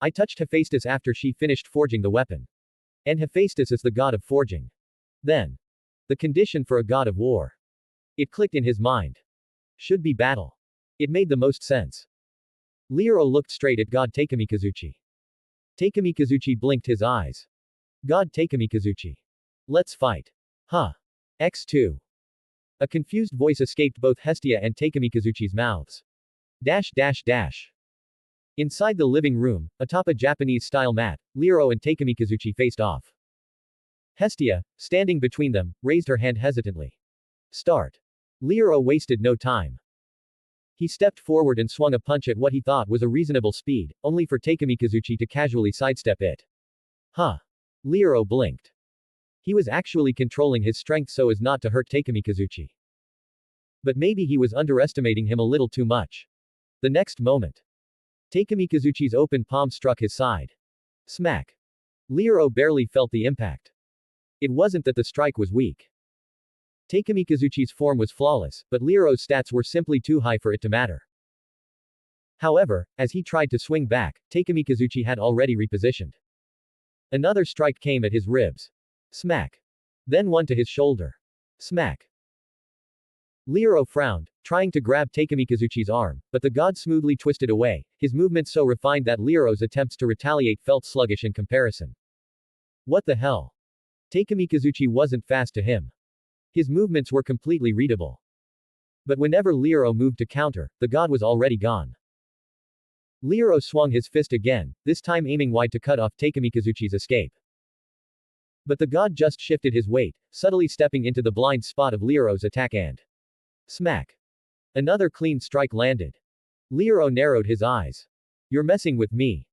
I touched Hephaestus after she finished forging the weapon. And Hephaestus is the god of forging. Then. The condition for a god of war. It clicked in his mind. Should be battle. It made the most sense. Lioro looked straight at God Takemikazuchi. Takemikazuchi blinked his eyes. God Takemikazuchi. Let's fight. Huh. X2. A confused voice escaped both Hestia and Takemikazuchi's mouths. Inside the living room, atop a Japanese-style mat, Lioro and Takemikazuchi faced off. Hestia, standing between them, raised her hand hesitantly. Start. Lioro wasted no time. He stepped forward and swung a punch at what he thought was a reasonable speed, only for Takemikazuchi to casually sidestep it. Huh. Lioro blinked. He was actually controlling his strength so as not to hurt Takemikazuchi. But maybe he was underestimating him a little too much. The next moment. Takemikazuchi's open palm struck his side. Smack. Lioro barely felt the impact. It wasn't that the strike was weak. Takemikazuchi's form was flawless, but Lioro's stats were simply too high for it to matter. However, as he tried to swing back, Takemikazuchi had already repositioned. Another strike came at his ribs. Smack. Then one to his shoulder. Smack. Lioro frowned, trying to grab Takemikazuchi's arm, but the god smoothly twisted away, his movements so refined that Lioro's attempts to retaliate felt sluggish in comparison. What the hell? Takemikazuchi wasn't fast to him. His movements were completely readable. But whenever Lioro moved to counter, the god was already gone. Lioro swung his fist again, this time aiming wide to cut off Takemikazuchi's escape. But the god just shifted his weight, subtly stepping into the blind spot of Lioro's attack and smack. Another clean strike landed. Lioro narrowed his eyes. You're messing with me.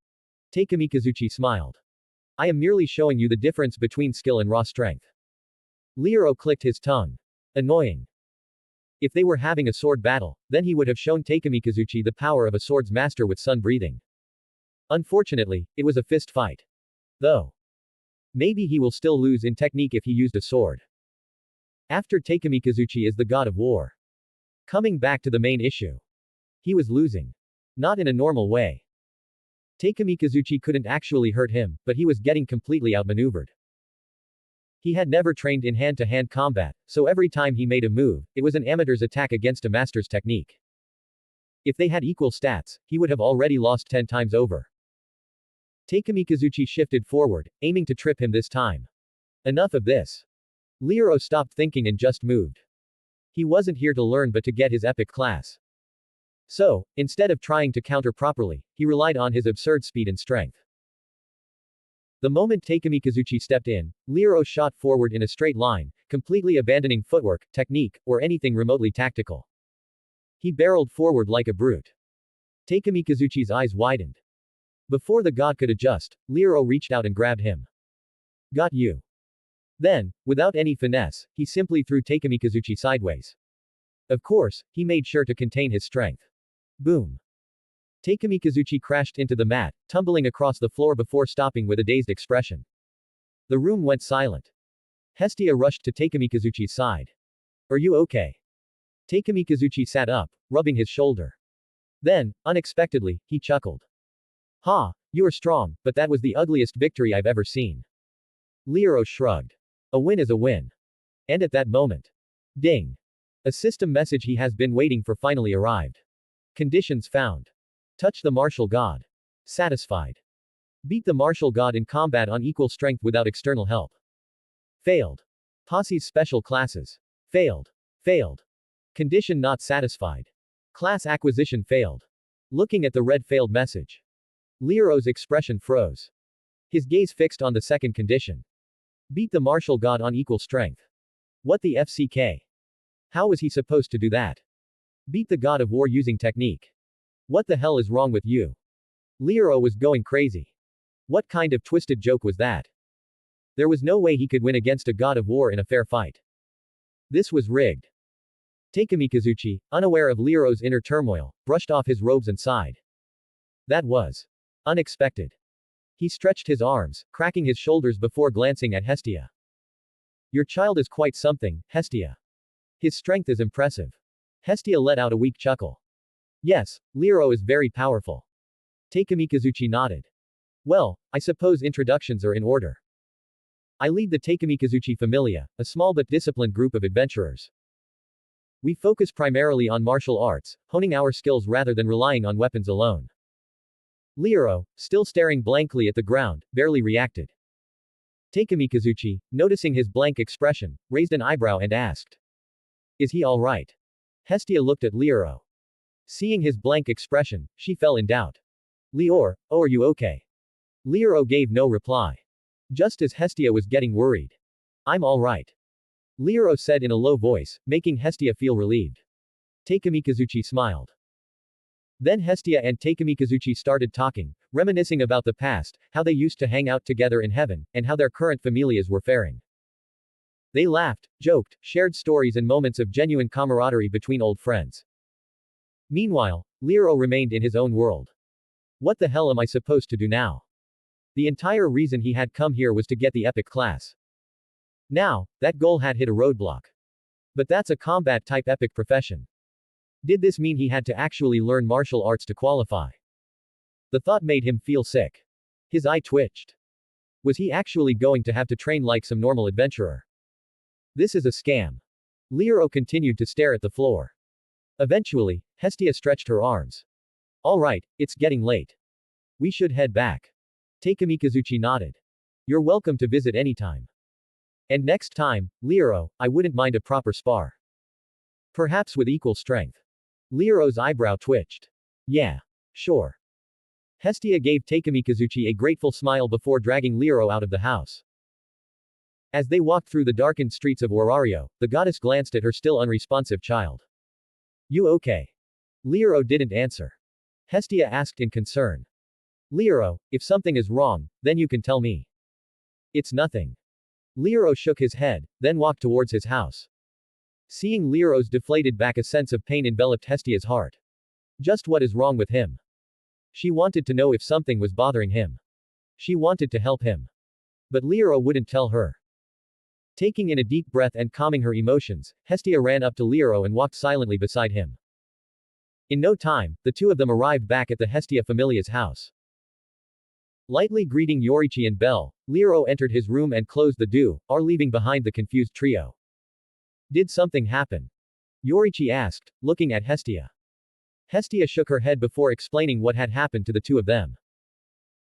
Takemikazuchi smiled. I am merely showing you the difference between skill and raw strength. Lioro clicked his tongue. Annoying. If they were having a sword battle, then he would have shown Takemikazuchi the power of a sword's master with sun breathing. Unfortunately, it was a fist fight. Though. Maybe he will still lose in technique if he used a sword. After Takemikazuchi is the god of war. Coming back to the main issue. He was losing. Not in a normal way. Takemikazuchi couldn't actually hurt him, but he was getting completely outmaneuvered. He had never trained in hand-to-hand combat, so every time he made a move, it was an amateur's attack against a master's technique. If they had equal stats, he would have already lost 10 times over. Takemikazuchi shifted forward, aiming to trip him this time. Enough of this. Lioro stopped thinking and just moved. He wasn't here to learn but to get his epic class. So, instead of trying to counter properly, he relied on his absurd speed and strength. The moment Takemikazuchi stepped in, Lioro shot forward in a straight line, completely abandoning footwork, technique, or anything remotely tactical. He barreled forward like a brute. Takumi Kazuchi's eyes widened. Before the god could adjust, Lioro reached out and grabbed him. Got you. Then, without any finesse, he simply threw Takumi Kazuchi sideways. Of course, he made sure to contain his strength. Boom. Takumi Kazuchi crashed into the mat, tumbling across the floor before stopping with a dazed expression. The room went silent. Hestia rushed to Takumi Kazuchi's side. Are you okay? Takumi Kazuchi sat up, rubbing his shoulder. Then, unexpectedly, he chuckled. Ha, you are strong, but that was the ugliest victory I've ever seen. Lioro shrugged. A win is a win. And at that moment. Ding. A system message he has been waiting for finally arrived. Conditions found. Touch the martial god. Satisfied. Beat the martial god in combat on equal strength without external help. Failed. Posse's special classes. Failed. Failed. Condition not satisfied. Class acquisition failed. Looking at the red failed message. Lioro's expression froze. His gaze fixed on the second condition. Beat the martial god on equal strength. What the FCK? How was he supposed to do that? Beat the god of war using technique. What the hell is wrong with you? Lioro was going crazy. What kind of twisted joke was that? There was no way he could win against a god of war in a fair fight. This was rigged. Takumi Kazuchi, unaware of Lioro's inner turmoil, brushed off his robes and sighed. That was unexpected. He stretched his arms, cracking his shoulders before glancing at Hestia. Your child is quite something, Hestia. His strength is impressive. Hestia let out a weak chuckle. Yes, Lioro is very powerful. Takumi Kazuchi nodded. Well, I suppose introductions are in order. I lead the Takumi Kazuchi Familia, a small but disciplined group of adventurers. We focus primarily on martial arts, honing our skills rather than relying on weapons alone. Lioro, still staring blankly at the ground, barely reacted. Takumi Kazuchi, noticing his blank expression, raised an eyebrow and asked. Is he alright? Hestia looked at Lioro. Seeing his blank expression, she fell in doubt. Lior, oh, are you okay? Lioro gave no reply. Just as Hestia was getting worried. I'm alright. Lioro said in a low voice, making Hestia feel relieved. Takumi Kazuchi smiled. Then Hestia and Takumi Kazuchi started talking, reminiscing about the past, how they used to hang out together in heaven, and how their current familias were faring. They laughed, joked, shared stories and moments of genuine camaraderie between old friends. Meanwhile, Lioro remained in his own world. What the hell am I supposed to do now? The entire reason he had come here was to get the epic class. Now, that goal had hit a roadblock. But that's a combat-type epic profession. Did this mean he had to actually learn martial arts to qualify? The thought made him feel sick. His eye twitched. Was he actually going to have to train like some normal adventurer? This is a scam. Lioro continued to stare at the floor. Eventually, Hestia stretched her arms. Alright, it's getting late. We should head back. Takumi Kazuchi nodded. You're welcome to visit anytime. And next time, Lioro, I wouldn't mind a proper spar. Perhaps with equal strength. Lioro's eyebrow twitched. Yeah. Sure. Hestia gave Takumi Kazuchi a grateful smile before dragging Lioro out of the house. As they walked through the darkened streets of Warario, the goddess glanced at her still unresponsive child. You okay? Lioro didn't answer. Hestia asked in concern. Lioro, if something is wrong, then you can tell me. It's nothing. Lioro shook his head, then walked towards his house. Seeing Lioro's deflated back, a sense of pain enveloped Hestia's heart. Just what is wrong with him? She wanted to know if something was bothering him. She wanted to help him. But Lioro wouldn't tell her. Taking in a deep breath and calming her emotions, Hestia ran up to Lioro and walked silently beside him. In no time, the two of them arrived back at the Hestia Familia's house. Lightly greeting Yorichi and Belle, Lioro entered his room and closed the door, leaving behind the confused trio. Did something happen? Yorichi asked, looking at Hestia. Hestia shook her head before explaining what had happened to the two of them.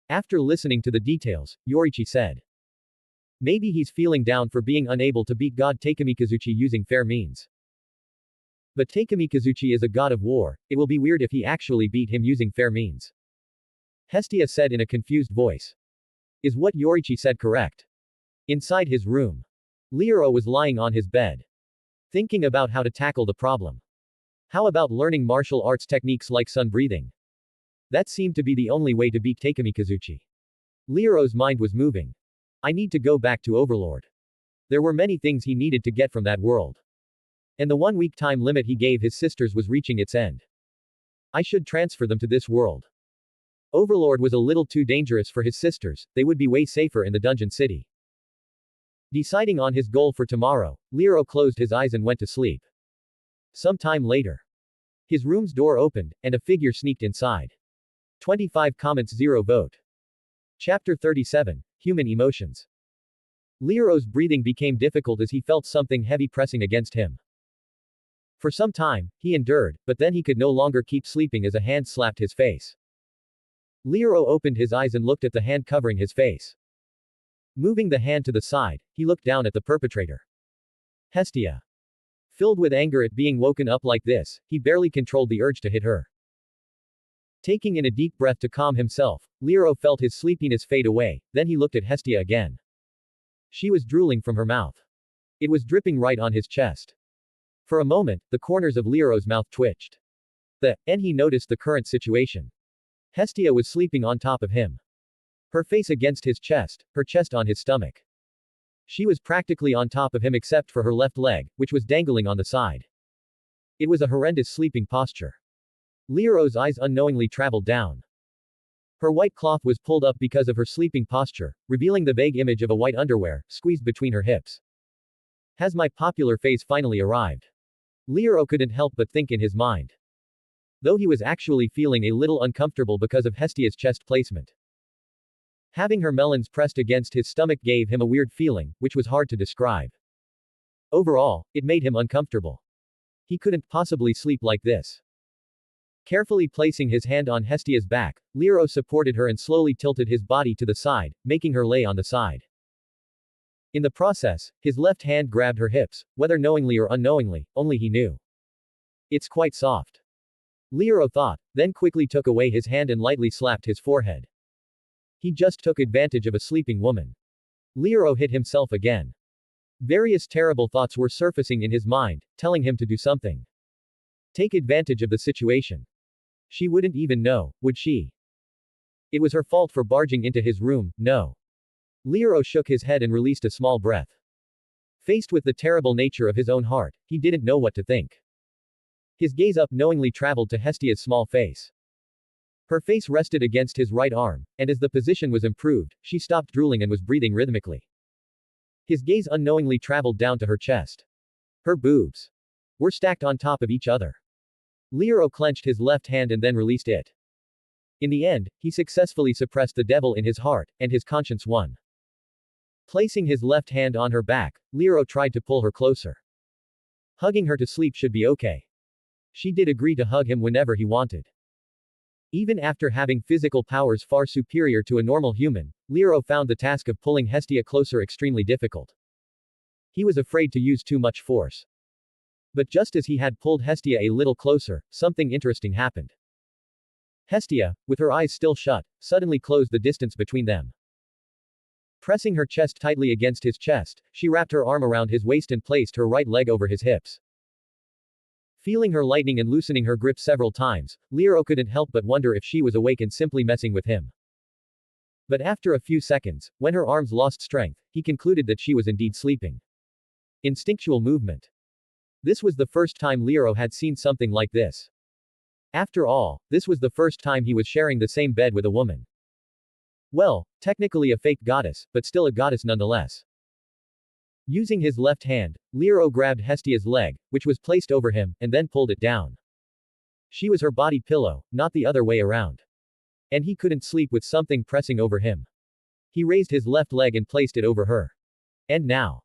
After listening to the details, Yorichi said. Maybe he's feeling down for being unable to beat God Takumi Kazuchi using fair means. But Takumi Kazuchi is a god of war, it will be weird if he actually beat him using fair means. Hestia said in a confused voice. Is what Yorichi said correct? Inside his room. Lioro was lying on his bed. Thinking about how to tackle the problem. How about learning martial arts techniques like sun breathing? That seemed to be the only way to beat Takemikazuchi. Liero's mind was moving. I need to go back to Overlord. There were many things he needed to get from that world. And the 1 week time limit he gave his sisters was reaching its end. I should transfer them to this world. Overlord was a little too dangerous for his sisters, they would be way safer in the dungeon city. Deciding on his goal for tomorrow, Lioro closed his eyes and went to sleep. Some time later, his room's door opened, and a figure sneaked inside. 25 comments 0 vote. Chapter 37, Human Emotions. Liero's breathing became difficult as he felt something heavy pressing against him. For some time, he endured, but then he could no longer keep sleeping as a hand slapped his face. Lioro opened his eyes and looked at the hand covering his face. Moving the hand to the side, he looked down at the perpetrator. Hestia. Filled with anger at being woken up like this, he barely controlled the urge to hit her. Taking in a deep breath to calm himself, Lioro felt his sleepiness fade away, then he looked at Hestia again. She was drooling from her mouth. It was dripping right on his chest. For a moment, the corners of Liero's mouth twitched. And he noticed the current situation. Hestia was sleeping on top of him. Her face against his chest, her chest on his stomach. She was practically on top of him except for her left leg, which was dangling on the side. It was a horrendous sleeping posture. Liero's eyes unknowingly traveled down. Her white cloth was pulled up because of her sleeping posture, revealing the vague image of a white underwear, squeezed between her hips. Has my popular phase finally arrived? Lioro couldn't help but think in his mind. Though he was actually feeling a little uncomfortable because of Hestia's chest placement. Having her melons pressed against his stomach gave him a weird feeling, which was hard to describe. Overall, it made him uncomfortable. He couldn't possibly sleep like this. Carefully placing his hand on Hestia's back, Lioro supported her and slowly tilted his body to the side, making her lay on the side. In the process, his left hand grabbed her hips, whether knowingly or unknowingly, only he knew. It's quite soft. Lioro thought, then quickly took away his hand and lightly slapped his forehead. He just took advantage of a sleeping woman. Lioro hit himself again. Various terrible thoughts were surfacing in his mind, telling him to do something. Take advantage of the situation. She wouldn't even know, would she? It was her fault for barging into his room, no. Lioro shook his head and released a small breath. Faced with the terrible nature of his own heart, he didn't know what to think. His gaze unknowingly traveled to Hestia's small face. Her face rested against his right arm, and as the position was improved, she stopped drooling and was breathing rhythmically. His gaze unknowingly traveled down to her chest. Her boobs were stacked on top of each other. Lioro clenched his left hand and then released it. In the end, he successfully suppressed the devil in his heart, and his conscience won. Placing his left hand on her back, Lioro tried to pull her closer. Hugging her to sleep should be okay. She did agree to hug him whenever he wanted. Even after having physical powers far superior to a normal human, Lioro found the task of pulling Hestia closer extremely difficult. He was afraid to use too much force. But just as he had pulled Hestia a little closer, something interesting happened. Hestia, with her eyes still shut, suddenly closed the distance between them. Pressing her chest tightly against his chest, she wrapped her arm around his waist and placed her right leg over his hips. Feeling her lightening and loosening her grip several times, Lioro couldn't help but wonder if she was awake and simply messing with him. But after a few seconds, when her arms lost strength, he concluded that she was indeed sleeping. Instinctual movement. This was the first time Lioro had seen something like this. After all, this was the first time he was sharing the same bed with a woman. Well, technically a fake goddess, but still a goddess nonetheless. Using his left hand, Lioro grabbed Hestia's leg, which was placed over him, and then pulled it down. She was her body pillow, not the other way around. And he couldn't sleep with something pressing over him. He raised his left leg and placed it over her. And now,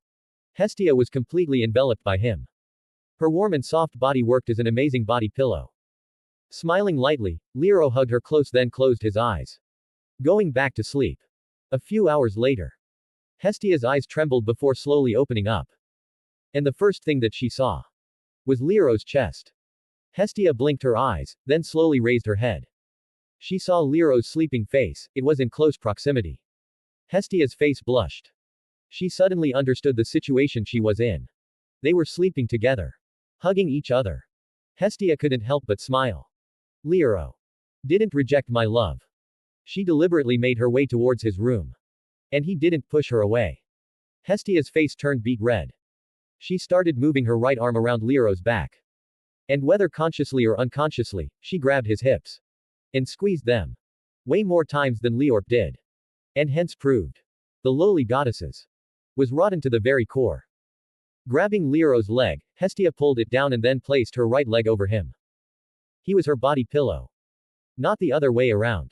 Hestia was completely enveloped by him. Her warm and soft body worked as an amazing body pillow. Smiling lightly, Lioro hugged her close then closed his eyes. Going back to sleep. A few hours later. Hestia's eyes trembled before slowly opening up. And the first thing that she saw was Lioro's chest. Hestia blinked her eyes, then slowly raised her head. She saw Liero's sleeping face, it was in close proximity. Hestia's face blushed. She suddenly understood the situation she was in. They were sleeping together. Hugging each other. Hestia couldn't help but smile. Lioro. Didn't reject my love. She deliberately made her way towards his room. And he didn't push her away. Hestia's face turned beet red. She started moving her right arm around Lioro's back. And whether consciously or unconsciously, she grabbed his hips. And squeezed them. Way more times than Lior did. And hence proved. The lowly goddesses. Was rotten to the very core. Grabbing Lioro's leg, Hestia pulled it down and then placed her right leg over him. He was her body pillow. Not the other way around.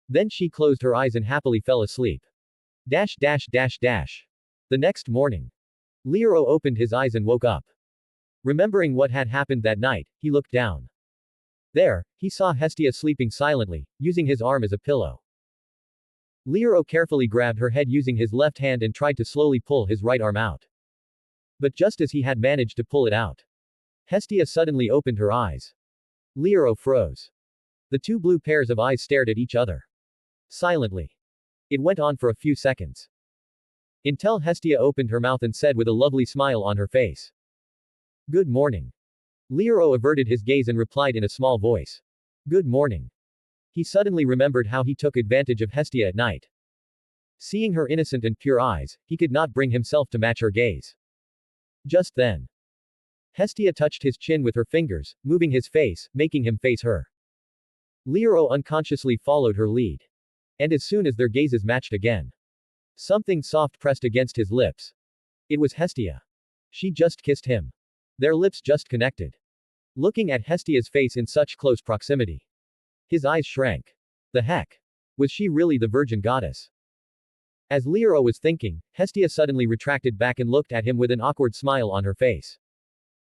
Then she closed her eyes and happily fell asleep. The next morning. Lioro opened his eyes and woke up. Remembering what had happened that night, he looked down. There, he saw Hestia sleeping silently, using his arm as a pillow. Lioro carefully grabbed her head using his left hand and tried to slowly pull his right arm out. But just as he had managed to pull it out, Hestia suddenly opened her eyes. Lioro froze. The two blue pairs of eyes stared at each other. Silently. It went on for a few seconds. Until Hestia opened her mouth and said with a lovely smile on her face. Good morning. Lioro averted his gaze and replied in a small voice. Good morning. He suddenly remembered how he took advantage of Hestia at night. Seeing her innocent and pure eyes, he could not bring himself to match her gaze. Just then. Hestia touched his chin with her fingers, moving his face, making him face her. Lioro unconsciously followed her lead. And as soon as their gazes matched again, something soft pressed against his lips. It was Hestia. She just kissed him. Their lips just connected. Looking at Hestia's face in such close proximity. His eyes shrank. The heck? Was she really the virgin goddess? As Lioro was thinking, Hestia suddenly retracted back and looked at him with an awkward smile on her face.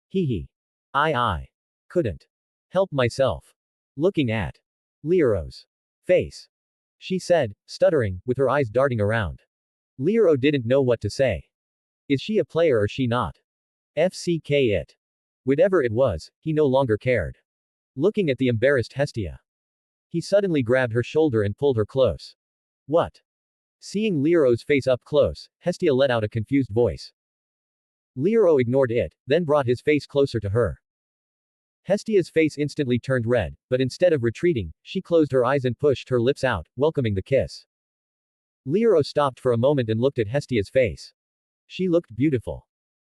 Hee. I couldn't help myself. Looking at Lioro's face. She said, stuttering, with her eyes darting around. Lioro didn't know what to say. Is she a player or she not? FCK it. Whatever it was, he no longer cared. Looking at the embarrassed Hestia. He suddenly grabbed her shoulder and pulled her close. What? Seeing Lioro's face up close, Hestia let out a confused voice. Lioro ignored it, then brought his face closer to her. Hestia's face instantly turned red, but instead of retreating, she closed her eyes and pushed her lips out, welcoming the kiss. Lioro stopped for a moment and looked at Hestia's face. She looked beautiful.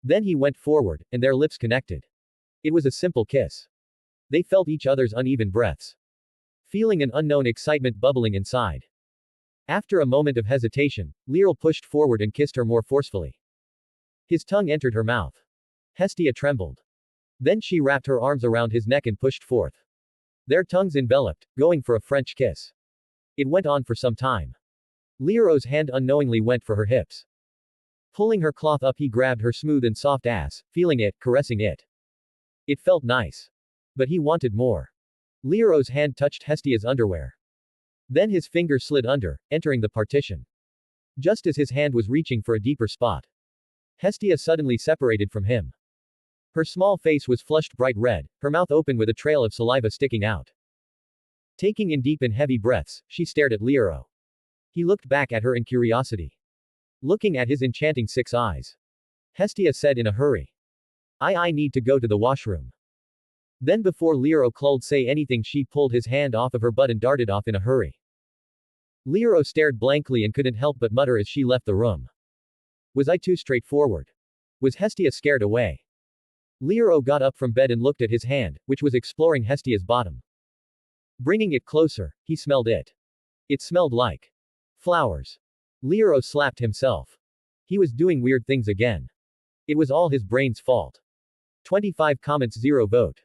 Then he went forward, and their lips connected. It was a simple kiss. They felt each other's uneven breaths. Feeling an unknown excitement bubbling inside. After a moment of hesitation, Lioro pushed forward and kissed her more forcefully. His tongue entered her mouth. Hestia trembled. Then she wrapped her arms around his neck and pushed forth. Their tongues enveloped, going for a French kiss. It went on for some time. Lioro's hand unknowingly went for her hips. Pulling her cloth up, he grabbed her smooth and soft ass, feeling it, caressing it. It felt nice. But he wanted more. Lioro's hand touched Hestia's underwear. Then his finger slid under, entering the partition. Just as his hand was reaching for a deeper spot, Hestia suddenly separated from him. Her small face was flushed bright red, her mouth open with a trail of saliva sticking out. Taking in deep and heavy breaths, she stared at Lioro. He looked back at her in curiosity. Looking at his enchanting 6 eyes. Hestia said in a hurry. I need to go to the washroom. Then before Lioro could say anything, she pulled his hand off of her butt and darted off in a hurry. Lioro stared blankly and couldn't help but mutter as she left the room. Was I too straightforward? Was Hestia scared away? Lioro got up from bed and looked at his hand, which was exploring Hestia's bottom. Bringing it closer, he smelled it. It smelled like flowers. Lioro slapped himself. He was doing weird things again. It was all his brain's fault. 25 comments 0 vote.